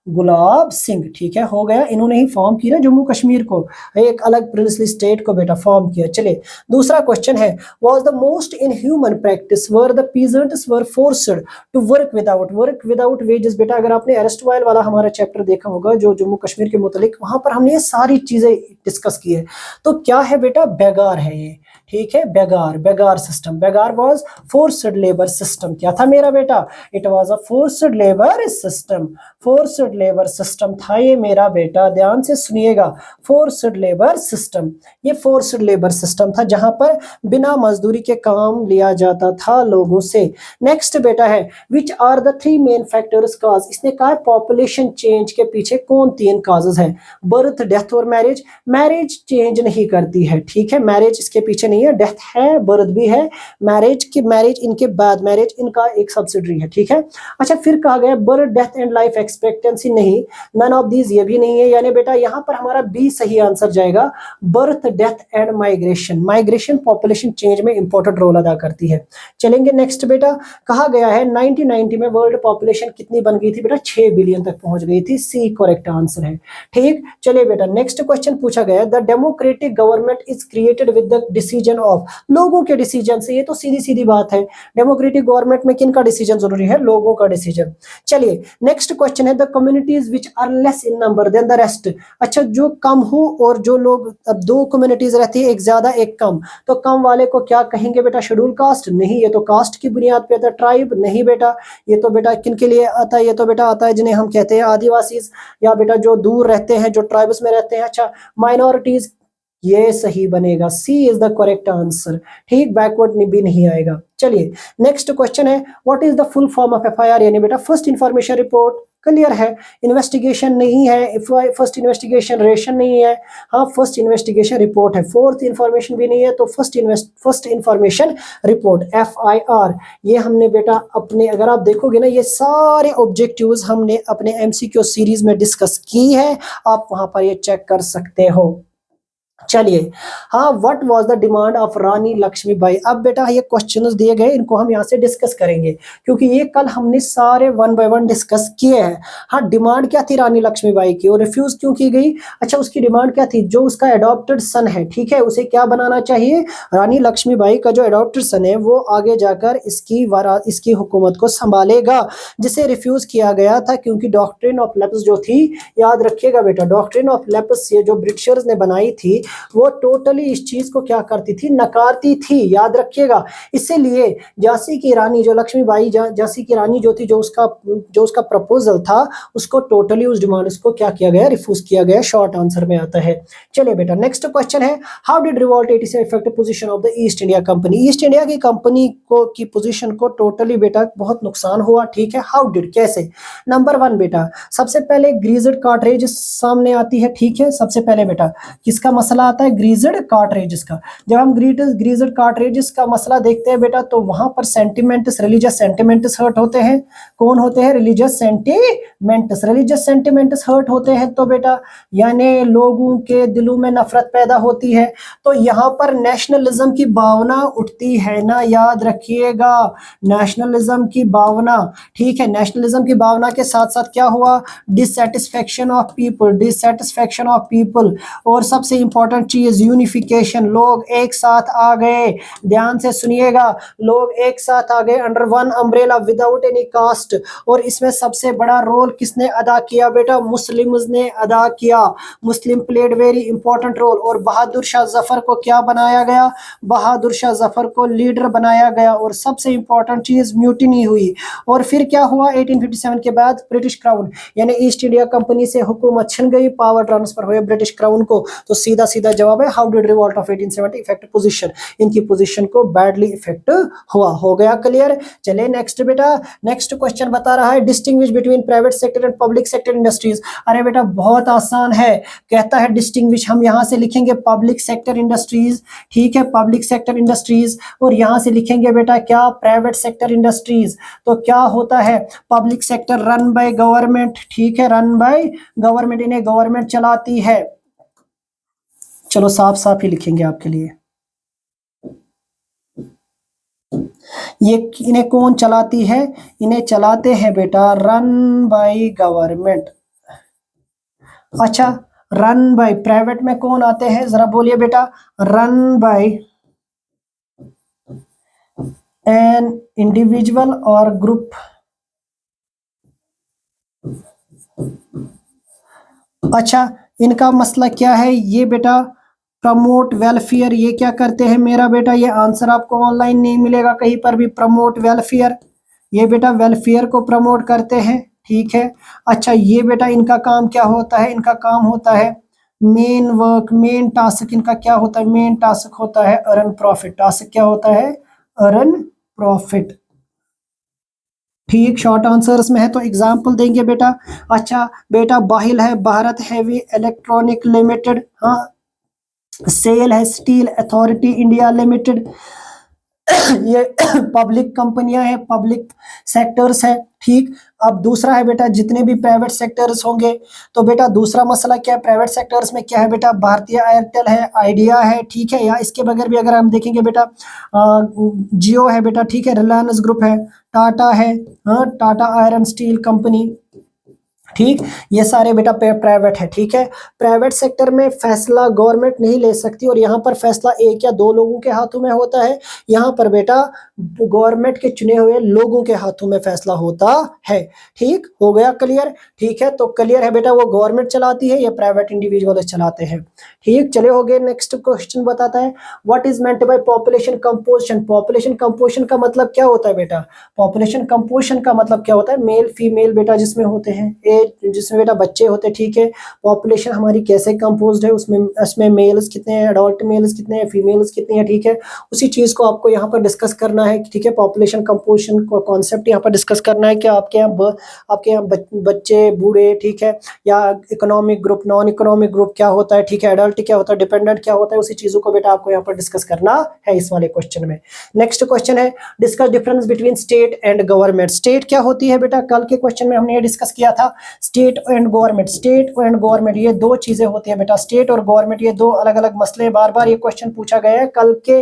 गुलाब सिंह। ठीक है, हो गया। इन्होंने ही फॉर्म किया जम्मू कश्मीर को, एक अलग प्रिंसली स्टेट को बेटा फॉर्म किया। चले दूसरा क्वेश्चन है was the most inhuman practice were the peasants were forced to work without wages. बेटा अगर आपने एरस्टवाइल वाला हमारा चैप्टर देखा होगा जो जम्मू कश्मीर के मुतालिक, वहां पर हमने ये सारी चीजें डिस्कस की है। तो क्या है बेटा? बेगार है ये। ठीक है, begar system. Begar was forced labour system. क्या था मेरा बेटा? It was a forced labour system था ये मेरा बेटा। ध्यान से सुनिएगा, फोर्स्ड लेबर सिस्टम, ये फोर्स्ड लेबर सिस्टम था जहां पर बिना मजदूरी के काम लिया जाता था लोगों से। नेक्स्ट बेटा है which are the 3 main factors cause. इसने कहा पॉपुलेशन चेंज के पीछे कौन 3 काजेस है? बर्थ, डेथ और मैरिज। मैरिज चेंज नहीं करती है, ठीक है, मैरिज इसके पीछे नहीं है, डेथ है, बर्थ भी है, मैरिज इनके बाद, मैरिज इनका एक सब्सिडरी है। ठीक है, अच्छा फिर कहा गया birth, death and life expectancy नहीं, नन ऑफ दीज, ये भी नहीं है, यानी बेटा यहाँ पर हमारा बी सही आंसर जाएगा, birth, death and migration population change में इंपॉर्टेंट रोल अदा करती है। चलेंगे नेक्स्ट बेटा, कहा गया है 1990 में वर्ल्ड पॉपुलेशन कितनी बन गई थी? बेटा 6 बिलियन तक पहुंच गई थी। सी करेक्ट आंसर है। ठीक, चलिए बेटा नेक्स्ट क्वेश्चन पूछा गया, the democratic government is created with the decision of, लोगों के डिसीजन से। ये तो सीधी सीधी बात है, डेमोक्रेटिक गवर्नमेंट में किन का डिसीजन जरूरी है? लोगों का डिसीजन। चलिए नेक्स्ट क्वेश्चन है the communities which are less in number than the rest. अच्छा, जो कम हो और जो लोग, अब 2 कम्युनिटीज रहती है, एक ज्यादा एक कम, तो कम वाले को क्या कहेंगे बेटा? Schedule caste? नहीं, ये तो कास्ट की बुनियाद पे आता है। ट्राइब? नहीं बेटा, ये तो बेटा किन के लिए आता है? ये तो बेटा आता है जिन्हें हम कहते हैं आदिवासी, या बेटा जो दूर रहते हैं, जो ट्राइब्स में रहते हैं। अच्छा, माइनॉरिटीज, ये सही बनेगा, सी इज द करेक्ट आंसर। ठीक, बैकवर्ड भी नहीं आएगा। चलिए नेक्स्ट क्वेश्चन है what is the full form of FIR, यानी बेटा फर्स्ट इंफॉर्मेशन रिपोर्ट। क्लियर है, इन्वेस्टिगेशन नहीं है, फर्स्ट इन्वेस्टिगेशन रेशन नहीं है, हाँ फर्स्ट इन्वेस्टिगेशन रिपोर्ट है। फोर्थ इंफॉर्मेशन भी नहीं है, तो फर्स्ट इंफॉर्मेशन रिपोर्ट, एफआईआर। ये हमने बेटा अपने, अगर आप देखोगे ना, ये सारे ऑब्जेक्टिव्स हमने अपने एमसीक्यू सीरीज में डिस्कस की है, आप वहां पर ये चेक कर सकते हो। चलिए, हाँ, what was the demand of Rani Lakshmibai. अब बेटा ये क्वेश्चंस दिए गए, इनको हम यहाँ से डिस्कस करेंगे क्योंकि ये कल हमने सारे 1 बाय 1 डिस्कस किए हैं। हाँ, डिमांड क्या थी रानी लक्ष्मीबाई की और रिफ्यूज क्यों की गई? अच्छा, उसकी डिमांड क्या थी? जो उसका एडॉप्टेड सन है, ठीक है, उसे क्या बनाना चाहिए? रानी लक्ष्मीबाई का जो एडॉप्टेड सन है वो आगे जाकर इसकी हुकूमत को संभालेगा, जिसे रिफ्यूज किया गया था क्योंकि डॉक्ट्रिन ऑफ लेप्स जो थी, याद रखिएगा बेटा, डॉक्ट्रिन ऑफ लेप्स ये जो ब्रिटिशर्स ने बनाई थी, वो टोटली इस चीज को क्या करती थी, नकारती थी, याद रखिएगा। इसीलिए झांसी की रानी जो लक्ष्मीबाई झांसी की रानी जो थी, जो उसका प्रपोजल था, उसको टोटली उस डिमांड उसको क्या किया गया, रिफ्यूज किया गया। शॉर्ट आंसर में आता है। चलिए बेटा नेक्स्ट क्वेश्चन है, how did revolt 87 affect position of the east India company. East India की कंपनी को की पोजीशन को टोटली बेटा बहुत नुकसान हुआ, ठीक है। हाउ डिड, कैसे। नंबर 1 बेटा, सबसे पहले ग्रीज्ड कार्ट्रिज सामने आती है, ठीक है। सबसे पहले बेटा किसका मसला आता है, ग्रीज्ड कार्ट्रिज का। जब हम ग्रीज्ड कार्ट्रिज का मसला देखते हैं बेटा, तो वहां पर सेंटिमेंट्स, रिलीजियस सेंटिमेंट्स हर्ट होते हैं। कौन होते हैं, रिलीजियस सेंटिमेंट्स हर्ट होते हैं। तो बेटा यानी लोगों के दिलों में नफरत पैदा होती है, तो यहाँ पर नेशनलिज्म की भावना उठती है ना, याद रखिएगा, नेशनलिज्म की भावना, ठीक है। नेशनलिज्म की भावना के साथ साथ क्या हुआ, डिससेटिस्फेक्शन ऑफ पीपल, और सबसे इंपॉर्टेंट चीज यूनिफिकेशन, लोग एक साथ आ गए। ध्यान से सुनिएगा, लोग एक साथ आ गए under one umbrella without any caste. और इसमें सबसे बड़ा रोल किसने अदा किया बेटा, मुस्लिम्स ने अदा किया। मुस्लिम प्लेड वेरी इंपॉर्टेंट रोल। और बहादुर शाह जफर को क्या बनाया गया, बहादुर शाह जफर को लीडर बनाया गया। और सबसे इंपॉर्टेंट चीज म्यूटिनी हुई। और फिर क्या हुआ, 1857 के बाद ब्रिटिश क्राउन यानी ईस्ट इंडिया कंपनी से हुकूमत छिन गई, पावर ट्रांसफर हुए ब्रिटिश क्राउन को। तो सीधा सीधा जवाब है, how did revolt of 1870 effect position, इनकी पोजीशन को बैडली इफेक्ट हुआ। हो गया क्लियर। चले नेक्स्ट बेटा, नेक्स्ट क्वेश्चन बता रहा है, distinguish between private sector and public sector industries. अरे बेटा बहुत आसान है, कहता है डिस्टिंग्विश, हम यहां से लिखेंगे पब्लिक सेक्टर इंडस्ट्रीज, ठीक है, पब्लिक सेक्टर इंडस्ट्रीज। और यहां से लिखेंगे बेटा क्या, प्राइवेट सेक्टर इंडस्ट्रीज। तो क्या होता है, public sector run by government, ठीक है, रन बाय गवर्नमेंट, इन्हें गवर्नमेंट चलाती है। चलो साफ साफ ही लिखेंगे आपके लिए, ये इन्हें कौन चलाती है, इन्हें चलाते हैं बेटा रन बाय गवर्नमेंट। अच्छा, रन बाय, प्राइवेट में कौन आते हैं जरा बोलिए बेटा, रन बाय एन इंडिविजुअल और ग्रुप। अच्छा, इनका मसला क्या है, ये बेटा प्रमोट वेलफेयर, ये क्या करते हैं मेरा बेटा, ये आंसर आपको ऑनलाइन नहीं मिलेगा कहीं पर भी, प्रमोट वेलफेयर, ये बेटा वेलफेयर को प्रमोट करते हैं, ठीक है। अच्छा, ये बेटा इनका काम क्या होता है, इनका काम होता है मेन वर्क, मेन टास्क इनका क्या होता है, मेन टास्क होता है अर्न प्रॉफिट। टास्क क्या होता है, अर्न प्रॉफिट, ठीक। शॉर्ट आंसर्स में है तो एग्जांपल देंगे बेटा। अच्छा बेटा, बाहिल है भारत हैवी इलेक्ट्रॉनिक लिमिटेड, हाँ। सेल है स्टील अथॉरिटी इंडिया लिमिटेड, ये पब्लिक कंपनियां हैं, पब्लिक सेक्टर्स है, ठीक। अब दूसरा है बेटा, जितने भी प्राइवेट सेक्टर्स होंगे, तो बेटा दूसरा मसला क्या है, प्राइवेट सेक्टर्स में क्या है बेटा, भारतीय एयरटेल है, आइडिया है, ठीक है। या इसके बगैर भी अगर हम देखेंगे बेटा, जियो है बेटा, ठीक है, रिलायंस ग्रुप है, टाटा है, हाँ, टाटा आयरन स्टील कंपनी, ठीक। ये सारे बेटा प्राइवेट है, ठीक है। प्राइवेट सेक्टर में फैसला गवर्नमेंट नहीं ले सकती, और यहाँ पर फैसला एक या दो लोगों के हाथों में होता है। यहाँ पर बेटा गवर्नमेंट के चुने हुए लोगों के हाथों में फैसला होता है, ठीक। हो गया क्लियर, ठीक है। तो क्लियर है बेटा, वो गवर्नमेंट चलाती है, ये प्राइवेट इंडिविजुअल चलाते हैं, ठीक। चले हो गए, नेक्स्ट क्वेश्चन बताता है, what is meant by population composition. Population composition का मतलब क्या होता है बेटा, पॉपुलेशन कंपोजिशन का मतलब क्या होता है, मेल फीमेल बेटा जिसमें होते हैं, जिसमें बेटा बच्चे होते हैं, ठीक है। पॉपुलेशन हमारी कैसे कंपोज्ड है, उसमें मेल्स कितने हैं, एडल्ट मेल्स कितने हैं, फीमेल्स कितनी है, ठीक है। उसी चीज को आपको यहाँ पर डिस्कस करना है, ठीक है। पॉपुलेशन कंपोजिशन को कॉन्सेप्ट यहाँ पर डिस्कस करना है कि आपके यहाँ बच्चे, बूढ़े, ठीक है, या economic group, non economic group क्या होता है, ठीक है, एडल्ट क्या होता है, डिपेंडेंट क्या होता है, उसी चीजों को बेटा आपको यहाँ पर डिस्कस करना है इस वाले क्वेश्चन में। नेक्स्ट क्वेश्चन है, discuss difference between state and government. State क्या होती है बेटा, कल के क्वेश्चन में हमने ये डिस्कस किया था, state and government, state and government ये दो चीजें होती है बेटा, स्टेट और गवर्नमेंट ये दो अलग अलग मसले। बार बार ये क्वेश्चन पूछा गया है, कल के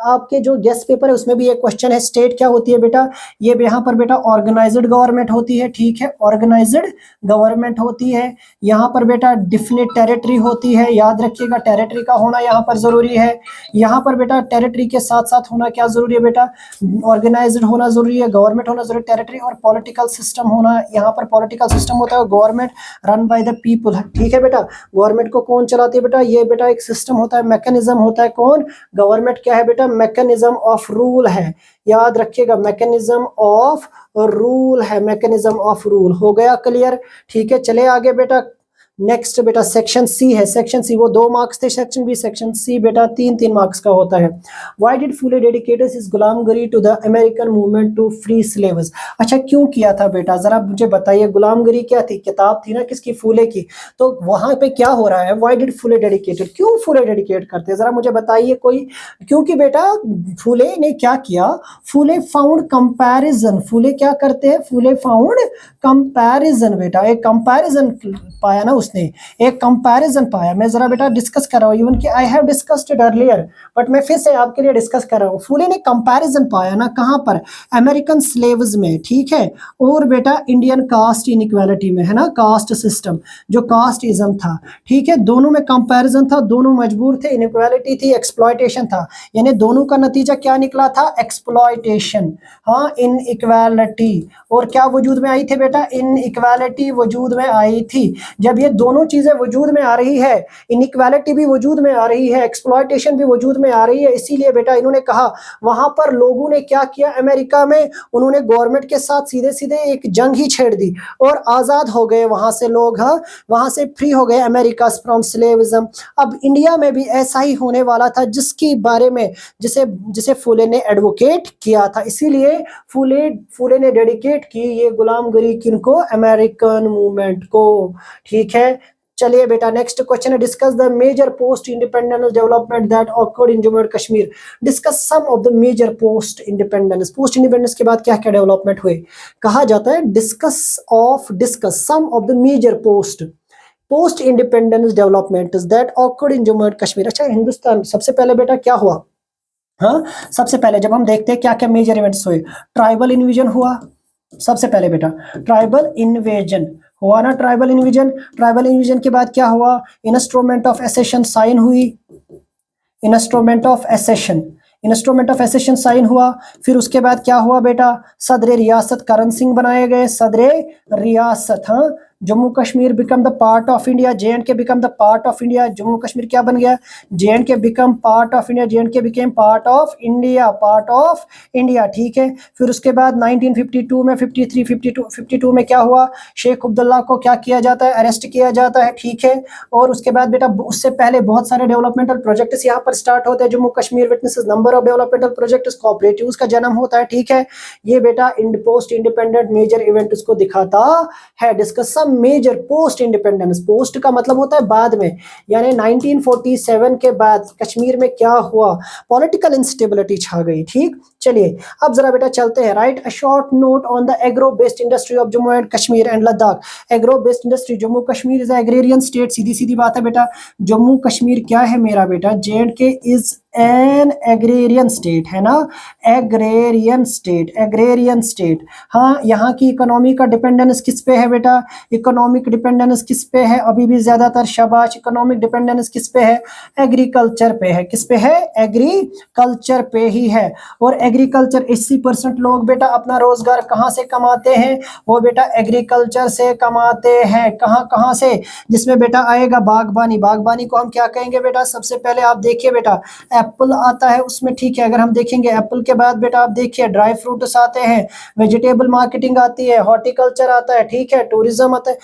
आपके जो गेस्ट पेपर है उसमें भी ये क्वेश्चन है। स्टेट क्या होती है बेटा, ये यहाँ पर बेटा ऑर्गेनाइज्ड गवर्नमेंट होती है, ठीक है, ऑर्गेनाइज्ड गवर्नमेंट होती है। यहाँ पर बेटा डिफिनिट टेरिटरी होती है, याद रखिएगा, टेरिटरी का होना यहाँ पर जरूरी है। यहाँ पर बेटा टेरिटरी के साथ साथ होना क्या जरूरी है बेटा, ऑर्गेनाइज्ड होना जरूरी है, गवर्नमेंट होना जरूरी, टेरिटरी और पॉलिटिकल सिस्टम होना। यहाँ पर पॉलिटिकल सिस्टम होता है बेटा government run by the people, ठीक है बेटा। गवर्नमेंट को कौन चलाती है बेटा, ये बेटा एक सिस्टम होता है, मैकेनिज्म होता है। कौन, गवर्नमेंट क्या है बेटा, मैकेनिज्म ऑफ रूल है, याद रखिएगा, मैकेनिज्म ऑफ रूल है, मैकेनिज्म ऑफ रूल। हो गया क्लियर, ठीक है। चले आगे बेटा, नेक्स्ट बेटा सेक्शन सी है, सेक्शन सी वो 2 मार्क्स थे, सेक्शन बी, सेक्शन सी बेटा 3-3 मार्क्स का होता है। Why did Phule dedicated his Gulamgiri to the American movement to free slaves. अच्छा क्यों किया था बेटा, जरा मुझे बताइए। गुलामगिरी क्या थी, किताब थी ना किसकी, फुले की। तो वहां पे क्या हो रहा है, व्हाई डिड फुले डेडिकेटेड, क्यों फुले डेडिकेट करते हैं, जरा मुझे बताइए कोई। क्योंकि बेटा फुले ने क्या किया, फुले फाउंड कंपैरिजन, फुले क्या करते हैं, फुले फाउंड कंपैरिजन बेटा, एक कंपैरिजन पाया ना उसने, एक कंपैरिजन पाया। मैं जरा बेटा डिस्कस कर रहा हूँ, इवन कि I have discussed it earlier, but मैं फिर से आपके लिए डिस्कस कर रहा हूँ। फुले ने कंपैरिजन पाया ना, कहाँ पर, अमेरिकन स्लेव्स में, ठीक है, और बेटा इंडियन कास्ट इनइक्वालिटी में, है ना, कास्ट सिस्टम जो कास्टिज्म था, ठीक है, दोनों में कंपैरिजन था, दोनों मजबूर थे, इनइक्वालिटी थी, एक्सप्लॉयटेशन था, यानी दोनों का नतीजा क्या निकला था, एक्सप्लॉयटेशन, हाँ, इनइक्वालिटी। और क्या वजूद में आई थी बेटा, इनइक्वालिटी वजूद में आई थी। जब ये दोनों चीजें वजूद में आ रही है, इनइक्वालिटी भी वजूद में आ रही है, एक्सप्लॉयटेशन भी वजूद में आ रही है, इसीलिए बेटा इन्होंने कहा, वहां पर लोगों ने क्या किया, अमेरिका में उन्होंने गवर्नमेंट के साथ सीधे सीधे एक जंग ही छेड़ दी और आजाद हो गए वहां से लोग, हाँ, वहां से फ्री हो गए अमेरिका फ्रॉम स्लेविज्म। अब इंडिया में भी ऐसा ही होने वाला था, जिसके बारे में जिसे जिसे फुले ने एडवोकेट किया था, इसीलिए फुले ने डेडिकेट की ये गुलामगिरी किनको, अमेरिकन मूवमेंट को, ठीक है। चलिए बेटा नेक्स्ट क्वेश्चन है, discuss the major post independence development that occurred in Jammu and Kashmir. Discuss some of the major post independence, post independence के बाद क्या क्या डेवलपमेंट हुए, कहा जाता है discuss some of the major post independence development that occurred in Jammu and Kashmir. अच्छा हिंदुस्तान, सबसे पहले बेटा क्या हुआ, हाँ, सबसे पहले जब हम देखते हैं क्या क्या मेजर इवेंट्स हुए, ट्राइबल इन्विजन हुआ, सबसे पहले बेटा ट्राइबल इन्वेजन हुआ ना, ट्राइबल इन्विजन के बाद क्या हुआ, इंस्ट्रूमेंट ऑफ एसेशन साइन हुई, इंस्ट्रूमेंट ऑफ एसेशन साइन हुआ। फिर उसके बाद क्या हुआ बेटा, सदर रियासत करण सिंह बनाए गए, सदर रियासत, हाँ, Jammu Kashmir become the part of India, J&K become the part of India, Jammu Kashmir क्या बन गया, J&K become part of India, J&K became part of India, ठीक है। फिर उसके बाद 1952 में 52 में क्या हुआ, शेख अब्दुल्ला को क्या किया जाता है, अरेस्ट किया जाता है, ठीक है। और उसके बाद बेटा उससे पहले बहुत सारे डेवलपमेंटल प्रोजेक्ट्स यहाँ पर स्टार्ट होते हैं, Jammu Kashmir witnesses number of developmental projects, cooperatives का जन्म होता है, ठीक है। ये बेटा पोस्ट इंडिपेंडेंट मेजर इवेंट उसको दिखाता है। Discuss major post independence, post का मतलब होता है बाद में, यानी 1947 के बाद कश्मीर में क्या हुआ, पॉलिटिकल इंस्टेबिलिटी छा गई, ठीक। चलिए अब जरा बेटा चलते हैं, write a short note on the agro based industry of Jammu and Kashmir and Ladakh. Agro based industry, Jammu Kashmir is agrarian state, सीधी सीधी बात है बेटा, जम्मू कश्मीर क्या है मेरा बेटा, J&K is an agrarian state, है ना, एग्रेरियन स्टेट, हाँ। यहाँ की इकोनॉमी का डिपेंडेंस किस पे है बेटा, इकोनॉमिक डिपेंडेंस किस पे है, अभी भी ज्यादातर शाबाश, इकोनॉमिक डिपेंडेंस किस पे है, एग्रीकल्चर पे है, किस पे है, एग्रीकल्चर पे ही है। और एग्रीकल्चर 80% लोग बेटा अपना रोजगार कहाँ से कमाते हैं, वो बेटा एग्रीकल्चर से कमाते हैं, कहाँ से, जिसमें बेटा आएगा बागबानी को हम क्या कहेंगे बेटा, सबसे पहले आप देखिए बेटा एप्पल आता है उसमें, ठीक है। अगर हम देखेंगे एप्पल के बाद बेटा आप देखिए ड्राई फ्रूट्स आते हैं, वेजिटेबल मार्केटिंग आती है, हॉर्टिकल्चर आता है, ठीक है, टूरिज्म आता है।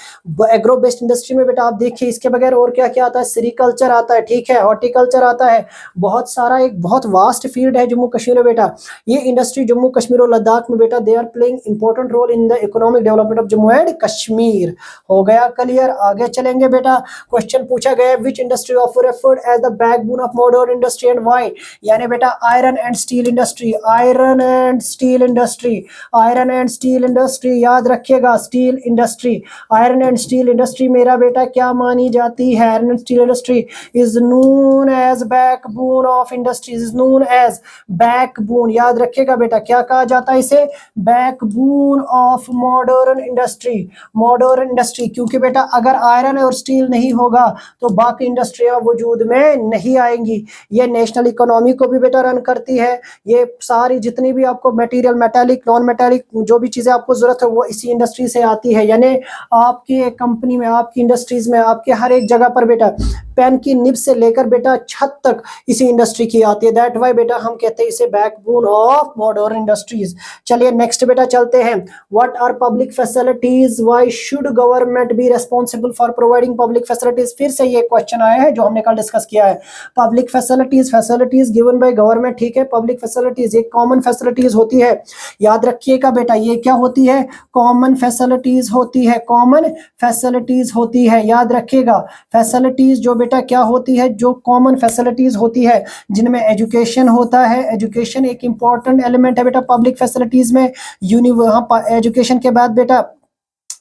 एग्रो बेस्ड इंडस्ट्री में बेटा आप देखिए इसके बगैर और क्या क्या आता है, सेरिकल्चर आता है, ठीक है, हॉर्टिकल्चर आता है, बहुत सारा, एक बहुत वास्ट फील्ड है जम्मू कश्मीर में बेटा। ये इंडस्ट्री जम्मू कश्मीर और लद्दाख में बेटा they are playing important role in the economic development of Jammu and Kashmir. हो गया क्लियर, आगे चलेंगे बेटा। क्वेश्चन पूछा गया which industry of referred as the backbone of modern industry and why, यानी बेटा आयरन एंड स्टील इंडस्ट्री, याद रखिएगा, steel industry, iron and steel industry मेरा बेटा क्या मानी जाती है, iron and steel industry is known as backbone of industries, is known as backbone, याद रखिएगा बेटा, क्या कहा जाता है इसे? Backbone of modern industry, modern industry, क्योंकि बेटा अगर आयरन और स्टील नहीं होगा तो बाकी इंडस्ट्रियां वजूद में नहीं आएंगी। ये नेशनल इकोनॉमी को भी बेटा रन करती है। ये सारी जितनी भी आपको मटेरियल, मेटालिक, नॉन मेटालिक जो भी चीजें आपको जरूरत है वो इसी इंडस्ट्री से आती है। यानी आपकी कंपनी में, आपकी इंडस्ट्रीज में, आपके हर एक जगह पर बेटा पेन की निब से लेकर बेटा छत तक इसी इंडस्ट्री की आती है। दैट वाई बेटा हम कहते हैं इसे बैकबोन ऑफ मॉडर्न इंडस्ट्रीज। चलिए नेक्स्ट बेटा चलते हैं। What are public facilities, why should government be responsible for providing public facilities? फिर से ये क्वेश्चन आया है जो हमने कल डिस्कस किया है। Public facilities, facilities given by government, ठीक है। पब्लिक फैसिलिटीज एक कॉमन फैसिलिटीज होती है, याद रखिएगा बेटा, ये क्या होती है? कॉमन फैसिलिटीज होती है, कॉमन फैसिलिटीज होती है, याद रखिएगा। फैसिलिटीज जो बेटा क्या होती है? जो कॉमन फैसिलिटीज होती है जिनमें एजुकेशन होता है। एजुकेशन एक इंपॉर्टेंट एलिमेंट है बेटा पब्लिक फैसिलिटीज में। एजुकेशन के बाद बेटा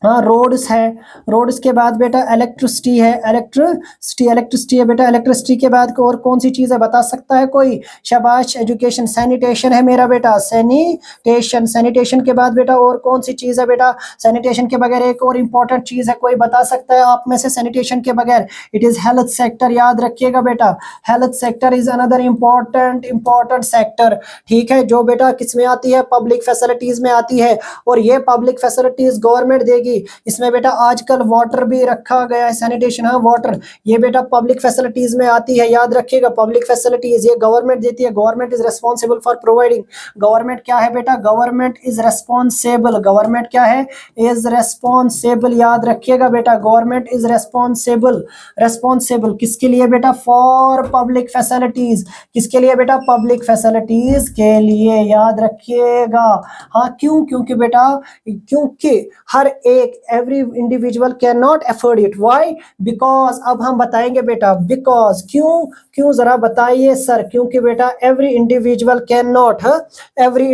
हाँ रोड्स है, रोड्स के बाद बेटा इलेक्ट्रिसिटी है, इलेक्ट्रिसिटी है बेटा। इलेक्ट्रिसिटी के बाद और कौन सी चीज़ है बता सकता है कोई? शाबाश, एजुकेशन। सैनिटेशन है मेरा बेटा, सैनिटेशन। सैनिटेशन के बाद बेटा और कौन सी चीज़ है बेटा? सैनिटेशन के बगैर एक और इम्पॉर्टेंट चीज़ है, कोई बता सकता है आप में से सैनिटेशन के बगैर? इट इज़ हेल्थ सेक्टर, याद रखिएगा बेटा। Health sector is another important sector, ठीक है, जो बेटा किस में आती है? पब्लिक फैसिलिटीज में आती है। और ये पब्लिक फैसिलिटीज गवर्नमेंट देगी। इसमें बेटा आजकल वाटर भी रखा गया है, सैनिटेशन, हाँ वाटर, ये बेटा पब्लिक फैसिलिटीज में आती है, याद रखिएगा। पब्लिक फैसिलिटीज ये गवर्नमेंट देती है। Government is responsible for providing. Government क्या है बेटा? Government is responsible. गवर्नमेंट क्या है? इज रेस्पॉन्सिबल, याद रखिएगा बेटा। Government is responsible. रेस्पॉन्सिबल किसके लिए बेटा? For public facilities. किसके लिए बेटा? पब्लिक फैसिलिटीज के लिए, याद रखिएगा। हाँ क्यों? क्योंकि बेटा, क्योंकि हर एक every individual can not afford it. Why? Because, अब हम बताएंगे बेटा बिकॉज। क्यों? क्यों जरा बताइए सर? क्योंकि बेटा every individual can not, every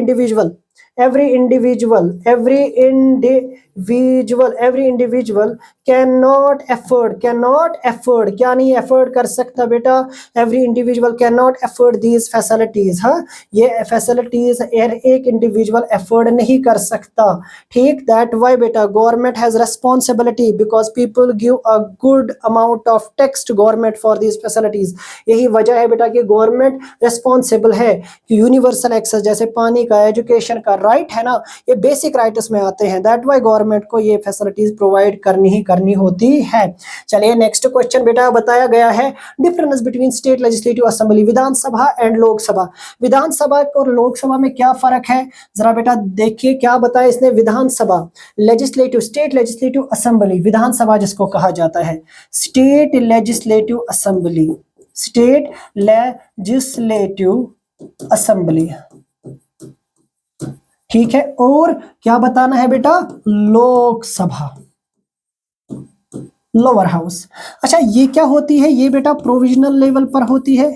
individual can not afford क्या नहीं अफोर्ड कर सकता बेटा? Every individual can not afford these facilities. हाँ, ये फैसिलिटीज एक इंडिविजुअल अफोर्ड नहीं कर सकता, ठीक। दैट वाई बेटा government has responsibility because people give a good amount of tax to government for these facilities. यही वजह है बेटा कि गवर्नमेंट रेस्पॉन्सिबल है कि यूनिवर्सल एक्सेस जैसे पानी का, एजुकेशन का राइट है ना, ये बेसिक राइट्स में आते हैं। दैट वाई गवर्नमेंट को ये फैसिलिटीज प्रोवाइड करनी होती है। चलिए नेक्स्ट क्वेश्चन बेटा बताया गया है, difference between state legislative assembly, Vidhan Sabha and Lok Sabha. Vidhan Sabha और लोकसभा में क्या फर्क है? जरा बेटा देखिए क्या बताया इसने। विधानसभा, लेजिस्लेटिव, स्टेट लेजिस्लेटिव असेंबली, विधानसभा जिसको कहा जाता है, state legislative assembly, state legislative assembly, ठीक है। और क्या बताना है बेटा? Lok Sabha, lower house. अच्छा ये क्या होती है? ये बेटा प्रोविजनल लेवल पर होती है,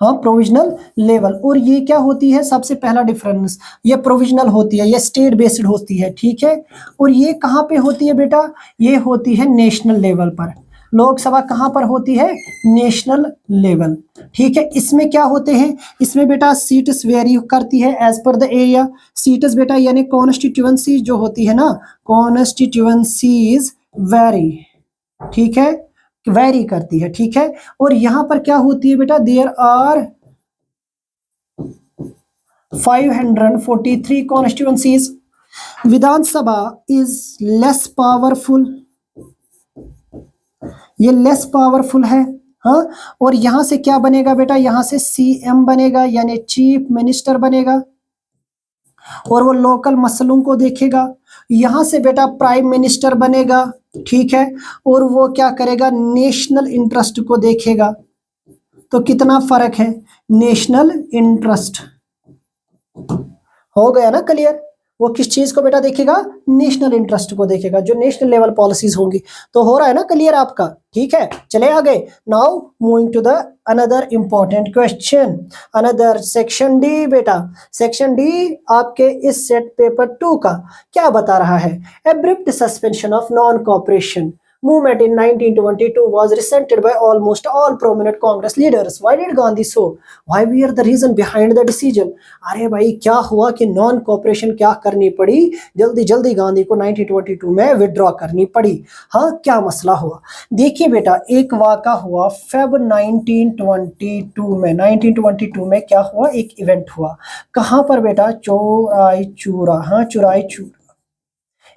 हाँ प्रोविजनल लेवल। और ये क्या होती है? सबसे पहला डिफरेंस, ये प्रोविजनल होती है, ये स्टेट बेस्ड होती है, ठीक है। और ये कहाँ पे होती है बेटा? ये होती है नेशनल लेवल पर। लोकसभा कहाँ पर होती है? नेशनल लेवल, ठीक है। इसमें क्या होते हैं? इसमें बेटा सीट्स वेरी करती है as per the area. Seats बेटा यानी कॉन्स्टिट्यूएंसी जो होती है ना, कॉन्स्टिट्यूएंसीज वेरी, ठीक है, वेरी करती है, ठीक है। और यहां पर क्या होती है बेटा? There are 543 constituencies. Vidhan Sabha is less powerful, ये लेस पावरफुल है, हाँ। और यहां से क्या बनेगा बेटा? यहां से सीएम बनेगा यानी चीफ मिनिस्टर बनेगा, और वो लोकल मसलों को देखेगा। यहां से बेटा प्राइम मिनिस्टर बनेगा, ठीक है, और वो क्या करेगा? नेशनल इंटरेस्ट को देखेगा। तो कितना फर्क है? नेशनल इंटरेस्ट हो गया ना क्लियर? वो किस चीज को बेटा देखेगा? नेशनल इंटरेस्ट को देखेगा, जो नेशनल लेवल पॉलिसीज होंगी। तो हो रहा है ना क्लियर आपका? ठीक है, चले आगे। Now moving to the another important question, another section D बेटा। सेक्शन डी आपके इस सेट पेपर 2 का क्या बता रहा है? Abrupt suspension of non cooperation, movement in 1922 was resented by almost all prominent Congress leaders. Why did Gandhi so? Why were the reason behind the decision? अरे भाई क्या हुआ कि नॉन कॉपरेशन क्या करनी पड़ी, जल्दी जल्दी गांधी को 1922 में विड्रॉ करनी पड़ी। हाँ, क्या मसला हुआ? देखिए बेटा, एक वाक़ा हुआ फेब 1922 में। 1922 में क्या हुआ? एक इवेंट हुआ। कहाँ पर बेटा? चौराई चूरा। हाँ, चौराई चूरा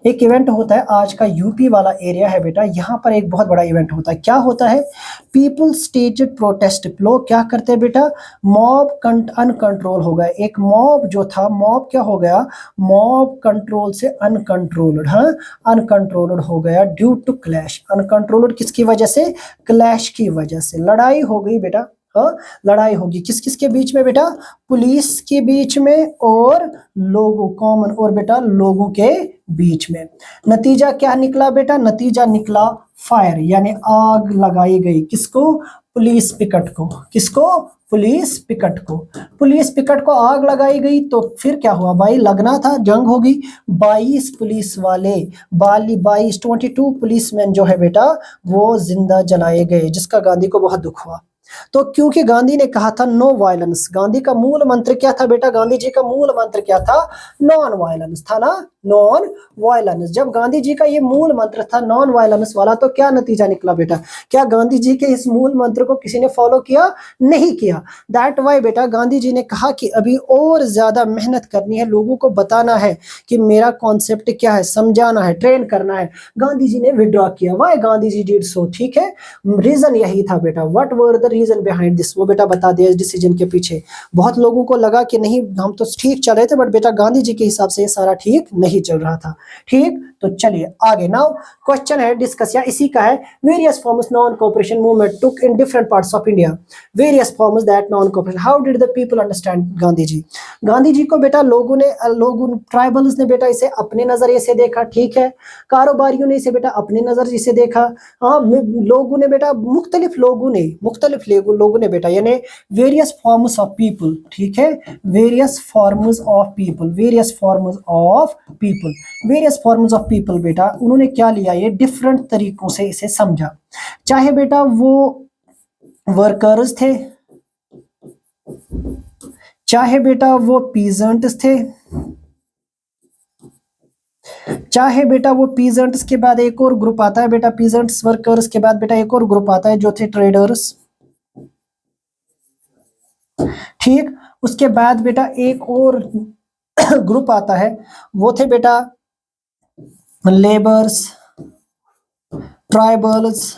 एक इवेंट होता है। आज का यूपी वाला एरिया है बेटा, यहाँ पर एक बहुत बड़ा इवेंट होता है। क्या होता है? People staged protest. लोग क्या करते हैं बेटा? मॉब अनकंट्रोल हो गया। एक मॉब जो था, मॉब क्या हो गया? मॉब कंट्रोल से अनकंट्रोल्ड। हाँ, अनकंट्रोल्ड हो गया ड्यू टू क्लैश। अनकंट्रोल्ड किसकी वजह से? क्लैश की वजह से। लड़ाई हो गई बेटा। हाँ, लड़ाई होगी किस किस के बीच में बेटा? पुलिस के बीच में और लोगों, कॉमन और बेटा लोगों के बीच में। नतीजा क्या निकला बेटा? नतीजा निकला फायर, यानी आग लगाई गई। किसको? पुलिस पिकेट को। किसको? पुलिस पिकेट को। पुलिस पिकेट को आग लगाई गई तो फिर क्या हुआ भाई? लगना था, जंग होगी। 22 पुलिस वाले 22 पुलिसमैन जो है बेटा वो जिंदा जलाए गए, जिसका गांधी को बहुत दुख हुआ। तो क्योंकि गांधी ने कहा था नो वायलेंस। गांधी का मूल मंत्र क्या था बेटा? गांधी जी का मूल मंत्र क्या था? नॉन वायलेंस था ना, नॉन वायलेंस। जब गांधी जी का ये मूल मंत्र था नॉन वायलेंस वाला, तो क्या नतीजा निकला बेटा? क्या गांधी जी के इस मूल मंत्र को किसी ने फॉलो किया? नहीं किया। दैट वाई बेटा गांधी जी ने कहा कि अभी और ज्यादा मेहनत करनी है, लोगों को बताना है कि मेरा कॉन्सेप्ट क्या है, समझाना है, ट्रेन करना है। गांधी जी ने विड्रॉ किया। Why Gandhi ji did so? ठीक है, रीजन यही था बेटा। What were the reason behind this? वो बेटा बता दिया इस डिसीजन के पीछे। बहुत लोगों को लगा कि नहीं हम तो ठीक चल रहे थे, बट बेटा गांधी जी के हिसाब से ये सारा ठीक नहीं चल रहा था। ठीक, तो चलिए आगे। नाउ क्वेश्चन है डिस्कस, या इसी का है, various forms non cooperation movement took in different parts of India. Various forms that non cooperation, how did the people understand Gandhi ji? Gandhi ji को बेटा लोगों ट्राइबल्स ने बेटा इसे अपने नजरिए से देखा। ठीक है, कारोबारियों ने इसे बेटा अपने नजरिए से देखा। हाँ, लोगों ने बेटा मुख्तलिफ लोगों ने बेटा, यानी वेरियस फॉर्म्स ऑफ पीपल। ठीक है, various forms of people, various forms of people, various forms of people बेटा उन्होंने क्या लिया? ये डिफरेंट तरीकों से इसे समझा। चाहे बेटा वो वर्कर्स थे, चाहे बेटा वो पीजेंट्स थे, चाहे बेटा वो पीजेंट्स के बाद एक और ग्रुप आता है बेटा, पीजेंट्स वर्कर्स के बाद बेटा एक और ग्रुप आता है जो थे ट्रेडर्स। ठीक, उसके बाद बेटा एक और ग्रुप आता है, वो थे बेटा लेबर्स, ट्राइबल्स।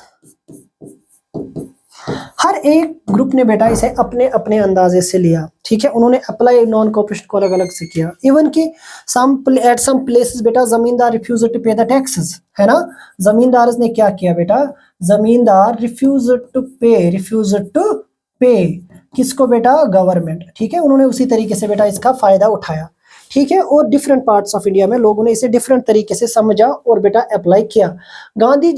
हर एक ग्रुप ने बेटा इसे अपने अपने अंदाजे से लिया। ठीक है, उन्होंने अप्लाई नॉन कोऑपरेशन को अलग अलग से किया। इवन कि एट सम प्लेसेस बेटा जमींदार रिफ्यूज टू पे द टैक्सेस, है ना। जमींदार ने क्या किया बेटा? जमींदार रिफ्यूज टू पे किसको बेटा? गवर्नमेंट। ठीक है, उन्होंने उसी तरीके से बेटा इसका फायदा उठाया। ठीक है, और डिफरेंट पार्ट्स ऑफ इंडिया में लोगों ने इसे डिफरेंट तरीके से समझा और बेटा अप्लाई किया। गांधी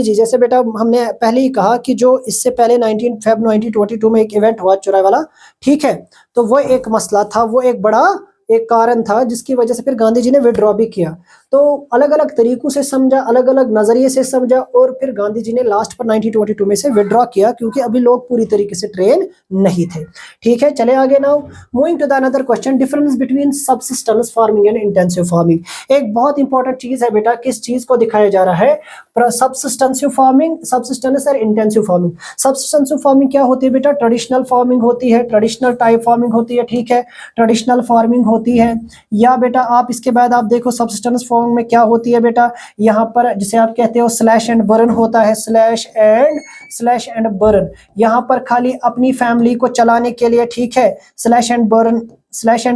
जी जैसे बेटा हमने पहले ही कहा कि जो इससे पहले 19 फेब 1922 में एक इवेंट हुआ चौराहे वाला। ठीक है, तो वो एक मसला था, वो एक बड़ा एक कारण था जिसकी वजह से फिर गांधी जी ने विड्रॉ भी किया। तो अलग अलग तरीकों से समझा, अलग अलग नजरिए से समझा, और फिर गांधी जी ने लास्ट पर 1922 में से विड्रॉ किया, क्योंकि अभी लोग पूरी तरीके से ट्रेन नहीं थे। ठीक है, चले आगे। Now moving to the another question, difference between subsistence farming and intensive farming. एक बहुत इंपॉर्टेंट चीज है बेटा, किस चीज को दिखाया जा रहा है? सबसिस्टेंसिव फार्मिंग, सबसिस्टेंस और इंटेंसिव फार्मिंग। सबसिस्टेंसिव फार्मिंग क्या होती है बेटा? ट्रेडिशनल फार्मिंग होती है, ट्रेडिशनल टाइप फार्मिंग होती है। ठीक है, ट्रेडिशनल फार्मिंग होती है। या बेटा आप इसके बाद आप देखो सबसिस्टेंस फार्मिंग में क्या होती है बेटा, यहाँ पर जिसे आप कहते हो स्लैश एंड बर्न होता है, स्लैश एंड बर्न। यहाँ पर खाली अपनी फैमिली को चलाने के लिए। ठीक है, स्लैश एंड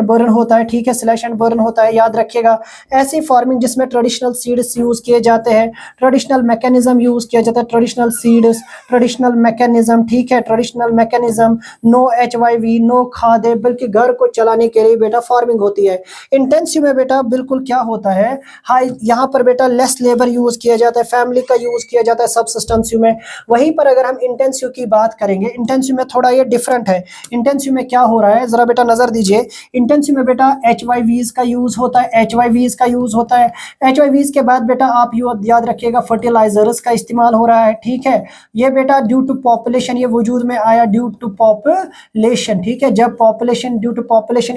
बर्न होता है। ठीक है, स्लैश एंड बर्न होता है, याद रखिएगा। ऐसी फार्मिंग जिसमें ट्रेडिशनल सीड्स यूज किए जाते हैं, ट्रेडिशनल मैकेनिज्म यूज किया जाता है, ट्रेडिशनल सीड्स, ट्रेडिशनल मैकेनिज्म। ठीक है, traditional mechanism, no HYV, no खादे, बल्कि घर को चलाने के लिए बेटा फार्मिंग होती है। इंटेंसिव में बेटा बिल्कुल क्या होता है? हाई, यहाँ पर बेटा लेस लेबर यूज किया जाता है, फैमिली का यूज किया जाता है सबसिस्टेंसिव में। वहीं पर अगर हम इंटेंसिव की बात करेंगे, इंटेंसिव में थोड़ा ये डिफरेंट है। इंटेंसिव में क्या हो रहा है, जरा बेटा नजर दीजिए। इंटेंसिव में बेटा HYVs का यूज होता है, HYVs का यूज होता है। HYVs के बाद बेटा आप याद रखिएगा फर्टिलाइजर्स का इस्तेमाल हो रहा है, ठीक है। ये बेटा ड्यू टू पॉपुलेशन, ये वजूद में आया ड्यू टू पॉपुलेशन, ठीक है। जब population due to population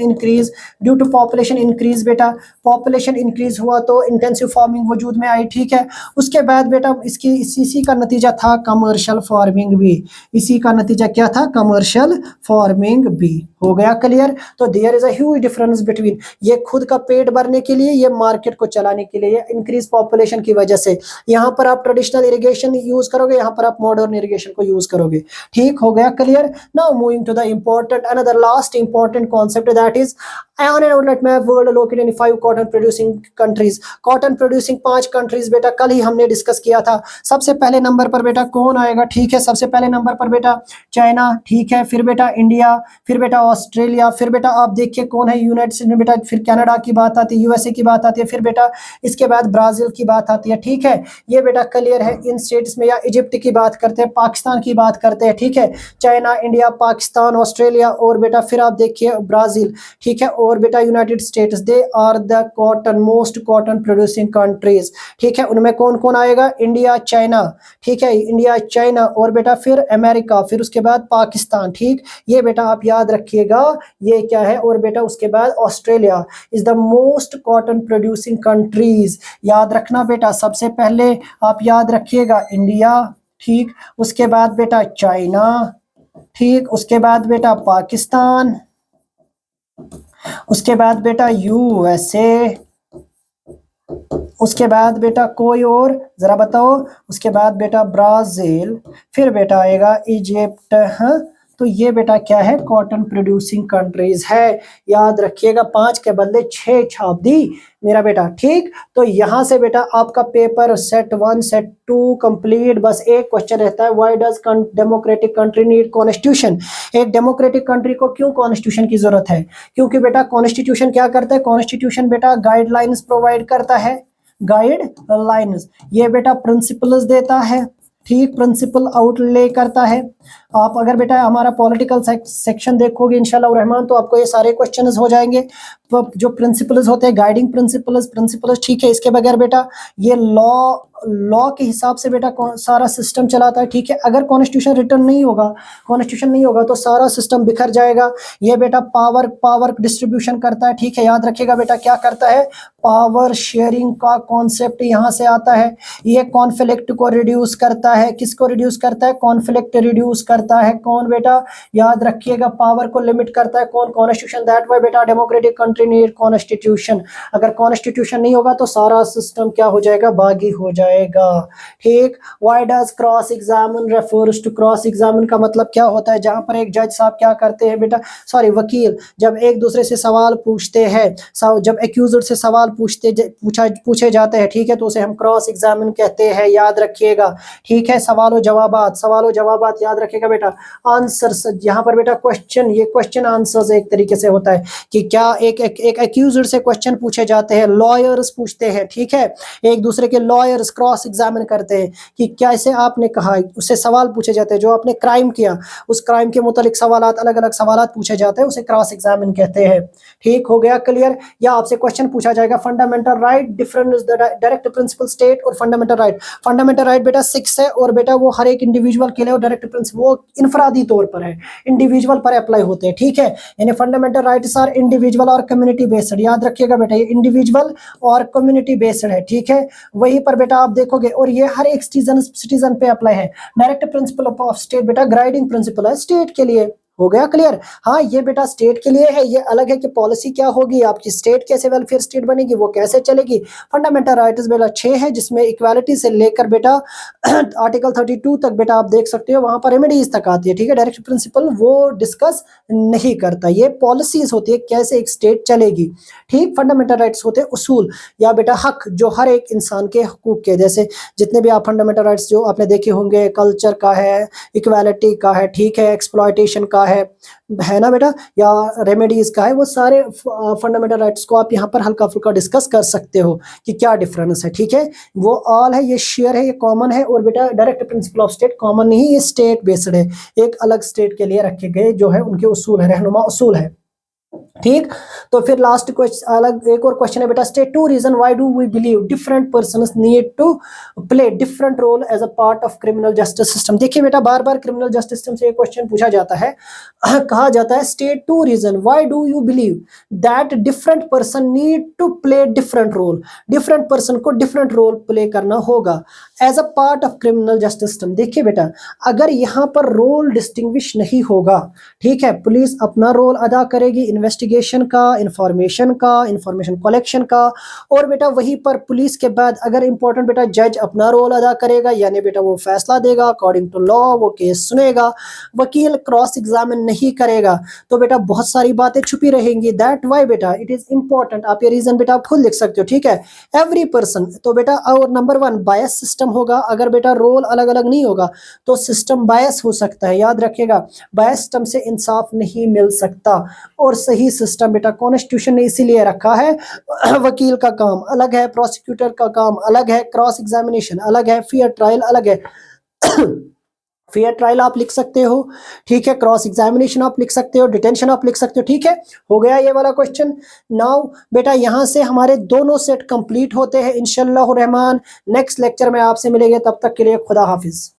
increase बेटा पॉपुलेशन इंक्रीज हुआ तो इंटेंसिव फार्मिंग वजूद में आई, ठीक है। उसके बाद बेटा इसी का नतीजा था कमर्शियल फार्मिंग भी, इसी का नतीजा क्या था, कमर्शियल फार्मिंग भी। हो गया क्लियर। तो there is a huge difference between, ये खुद का पेट भरने के लिए, ये मार्केट को चलाने के लिए, इंक्रीज पॉपुलेशन की वजह से। यहाँ पर आप ट्रेडिशनल इरिगेशन यूज करोगे, यहाँ पर आप मॉडर्न इरिगेशन को यूज करोगे, ठीक। हो गया clear. Now moving to the important another last important concept, that is on an outlet map world located in 5 cotton producing countries। Cotton producing 5 countries बेटा कल ही हमने डिस्कस किया था। सबसे पहले नंबर पर बेटा कौन आएगा, ठीक है। सबसे पहले नंबर पर बेटा चाइना, ठीक है। फिर बेटा इंडिया, फिर बेटा ऑस्ट्रेलिया, फिर बेटा आप देखिए कौन है यूनाइटेड स्टेट में बेटा, फिर कनाडा की बात आती है, यूएसए की बात आती है, फिर बेटा इसके बाद ब्राजील की बात आती है, ठीक है। ये बेटा क्लियर है। इन स्टेट्स में या इजिप्ट की बात करते हैं, पाकिस्तान की बात करते हैं, ठीक है। चाइना, इंडिया, पाकिस्तान, ऑस्ट्रेलिया और बेटा फिर आप देखिए ब्राजील, ठीक है। और बेटा United States, they are the cotton most cotton producing countries, ठीक है। उनमें कौन कौन आएगा, इंडिया, चाइना, ठीक है। इंडिया, चाइना और बेटा फिर अमेरिका, फिर उसके बाद पाकिस्तान, ठीक। ये बेटा आप याद रखिएगा ये क्या है। और बेटा उसके बाद Australia is the most cotton producing countries. याद रखना बेटा, सबसे पहले आप याद रखिएगा इंडिया, ठीक। उसके बाद बेटा चाइना, ठीक। उसके बाद बेटा पाकिस्तान, उसके बाद बेटा यूएसए, उसके बाद बेटा कोई और जरा बताओ, उसके बाद बेटा ब्राजील, फिर बेटा आएगा इजिप्ट। हाँ, तो ये बेटा क्या है, कॉटन प्रोड्यूसिंग कंट्रीज है। याद रखिएगा 5 के बदले 6 छाप दी मेरा बेटा, ठीक। तो यहां से बेटा आपका पेपर सेट 1 सेट 2 कंप्लीट। बस एक क्वेश्चन रहता है, why does democratic country need constitution. एक डेमोक्रेटिक कंट्री को क्यों कॉन्स्टिट्यूशन की जरूरत है, क्योंकि बेटा कॉन्स्टिट्यूशन क्या करता है, कॉन्स्टिट्यूशन बेटा गाइडलाइंस प्रोवाइड करता है, गाइडलाइंस। ये बेटा प्रिंसिपल्स देता है, ठीक, प्रिंसिपल आउटले करता है। आप अगर बेटा हमारा पॉलिटिकल सेक्शन देखोगे इंशाल्लाह रहमान तो आपको ये सारे क्वेश्चंस हो जाएंगे। तो जो प्रिंसिपल्स होते हैं, गाइडिंग प्रिंसिपल्स, ठीक है। इसके बगैर बेटा ये लॉ के हिसाब से बेटा सारा सिस्टम चलाता है, ठीक है। अगर कॉन्स्टिट्यूशन रिटर्न नहीं होगा तो सारा सिस्टम बिखर जाएगा। ये बेटा पावर डिस्ट्रीब्यूशन करता है, ठीक है। याद रखिएगा बेटा क्या करता है, पावर शेयरिंग का कॉन्सेप्ट यहाँ से आता है। ये कॉन्फ्लिक्ट को रिड्यूस करता है, किसको रिड्यूस करता है, कॉन्फ्लिक्ट रिड्यूस करता है। कौन बेटा, याद रखिएगा पावर को लिमिट करता है कौन, कॉन्स्टिट्यूशन। दैट वाई बेटा डेमोक्रेटिक कंट्री नीड कॉन्स्टिट्यूशन। अगर कॉन्स्टिट्यूशन नहीं होगा तो सारा सिस्टम क्या हो जाएगा, बागी हो जाएगा, ठीक। Why does cross examine refers to, cross examine का मतलब क्या होता है, जहां पर एक जज साहब क्या करते हैं बेटा, सॉरी वकील, जब एक दूसरे से सवाल पूछते हैं, जब एक्यूजर से सवाल पूछे जाते हैं, ठीक है, तो उसे हम क्रॉस एग्जामिन कहते हैं। याद रखिएगा, ठीक है। सवाल जवाबात याद रखिएगा बेटा। आंसर्स, यहाँ पर बेटा क्वेश्चन, ये क्वेश्चन आंसर्स एक तरीके से होता है कि क्या एक एक्यूजर से क्वेश्चन पूछे जाते हैं, लॉयर्स पूछते हैं, ठीक है। एक दूसरे के लॉयर्स क्रॉस एग्जामिन करते हैं कि कैसे आपने कहा, उससे सवाल पूछे जाते हैं। जो आपने क्राइम किया उस क्राइम के मुतालिक सवालात, अलग अलग सवालात पूछे जाते हैं, उसे क्रॉस एग्जामिन कहते हैं, ठीक। हो गया क्लियर। या आपसे क्वेश्चन पूछा जाएगा fundamental right, difference the direct principle state और फंडामेंटल राइट बेटा 6 है। और बेटा वो हर एक इंडिविजुअल के लिए, और डायरेक्ट प्रिंसिपल वो इनफरादी तौर पर है, इंडिविजुअल पर अप्लाई होते हैं, ठीक है। यानी फंडामेंटल राइट्स आर इंडिविजुअल और कम्युनिटी बेस्ड। याद रखिएगा बेटा ये इंडिविजुअल और कम्युनिटी बेस्ड है, ठीक है। वहीं पर बेटा आप देखोगे, और ये हर एक सिटीजन पे अप्लाई है। डायरेक्ट प्रिंसिपल ऑफ स्टेट बेटा गाइडिंग प्रिंसिपल है स्टेट के लिए। हो गया क्लियर। हाँ, ये बेटा स्टेट के लिए है, ये अलग है कि पॉलिसी क्या होगी आपकी, स्टेट कैसे वेलफेयर स्टेट बनेगी, वो कैसे चलेगी। फंडामेंटल राइट्स बेटा 6 है, जिसमें इक्वालिटी से लेकर बेटा आर्टिकल 32 तक बेटा आप देख सकते हो, वहां पर रेमेडीज तक आती है, ठीक है। डायरेक्ट प्रिंसिपल वो डिस्कस नहीं करता, ये पॉलिसीज होती है कैसे एक स्टेट चलेगी, ठीक। फंडामेंटल राइट्स होते हैं उसूल या बेटा हक, जो हर एक इंसान के हकूक के, जैसे जितने भी आप फंडामेंटल राइट्स जो आपने देखे होंगे, कल्चर का है, इक्वालिटी का है, ठीक है, एक्सप्लॉयटेशन का है ना बेटा, या रेमेडीज का है, वो सारे फंडामेंटल राइट्स को आप यहाँ पर हल्का फुल्का डिस्कस कर सकते हो कि क्या डिफरेंस है, ठीक है। वो ऑल है, ये शेयर है, ये कॉमन है। और बेटा direct principle of state common नहीं, ये स्टेट बेस्ड है, एक अलग स्टेट के लिए रखे गए जो है उनके उसूल है, रहनुमा उसूल है। ठीक। तो फिर लास्ट क्वेश्चन अलग एक और क्वेश्चन है बेटा, state to reason why do we believe different persons need to play different role as a part of criminal justice system. देखिए बेटा, बार बार क्रिमिनल जस्टिस सिस्टम से एक क्वेश्चन पूछा जाता है, कहा जाता है state to reason why do you believe that different person need to play different role, different person को डिफरेंट रोल प्ले करना होगा as a part of criminal justice system. देखिए बेटा, अगर यहाँ पर रोल डिस्टिंग्विश नहीं होगा, ठीक है, पुलिस अपना रोल अदा करेगी इन्वेस्टिगेशन का, इंफॉर्मेशन कलेक्शन का, और बेटा वहीं पर पुलिस के बाद अगर इंपॉर्टेंट बेटा जज अपना रोल अदा करेगा, यानी बेटा वो फैसला देगा अकॉर्डिंग टू लॉ, वो केस सुनेगा, वकील क्रॉस एग्जामिन नहीं करेगा, तो बेटा बहुत सारी बातें छुपी रहेंगी। दैट वाई बेटा इट इज इंपॉर्टेंट, आप ये रीजन बेटा आप खुद लिख सकते हो, ठीक है, एवरी पर्सन। तो बेटा और नंबर वन बायस सिस्टम होगा, अगर बेटा रोल अलग अलग नहीं होगा तो सिस्टम बायस हो सकता है, याद रखिएगा, बायस सिस्टम से इंसाफ नहीं मिल सकता। और सही सिस्टम बेटा कॉन्स्टिट्यूशन ने इसीलिए रखा है, वकील का काम अलग है, प्रोसिक्यूटर का काम अलग है, क्रॉस एग्जामिनेशन अलग है, फेयर ट्रायल अलग है। फेयर ट्रायल आप लिख सकते हो, ठीक है, क्रॉस एग्जामिनेशन आप लिख सकते हो, डिटेंशन आप लिख सकते हो, ठीक है, हो गया ये वाला क्वेश्चन। नाउ बेटा यहां से हमारे दोनों सेट कंप्लीट होते हैं इंशाल्लाह रहमान। नेक्स्ट लेक्चर में आपसे मिलेंगे, तब तक के लिए खुदा हाफिज।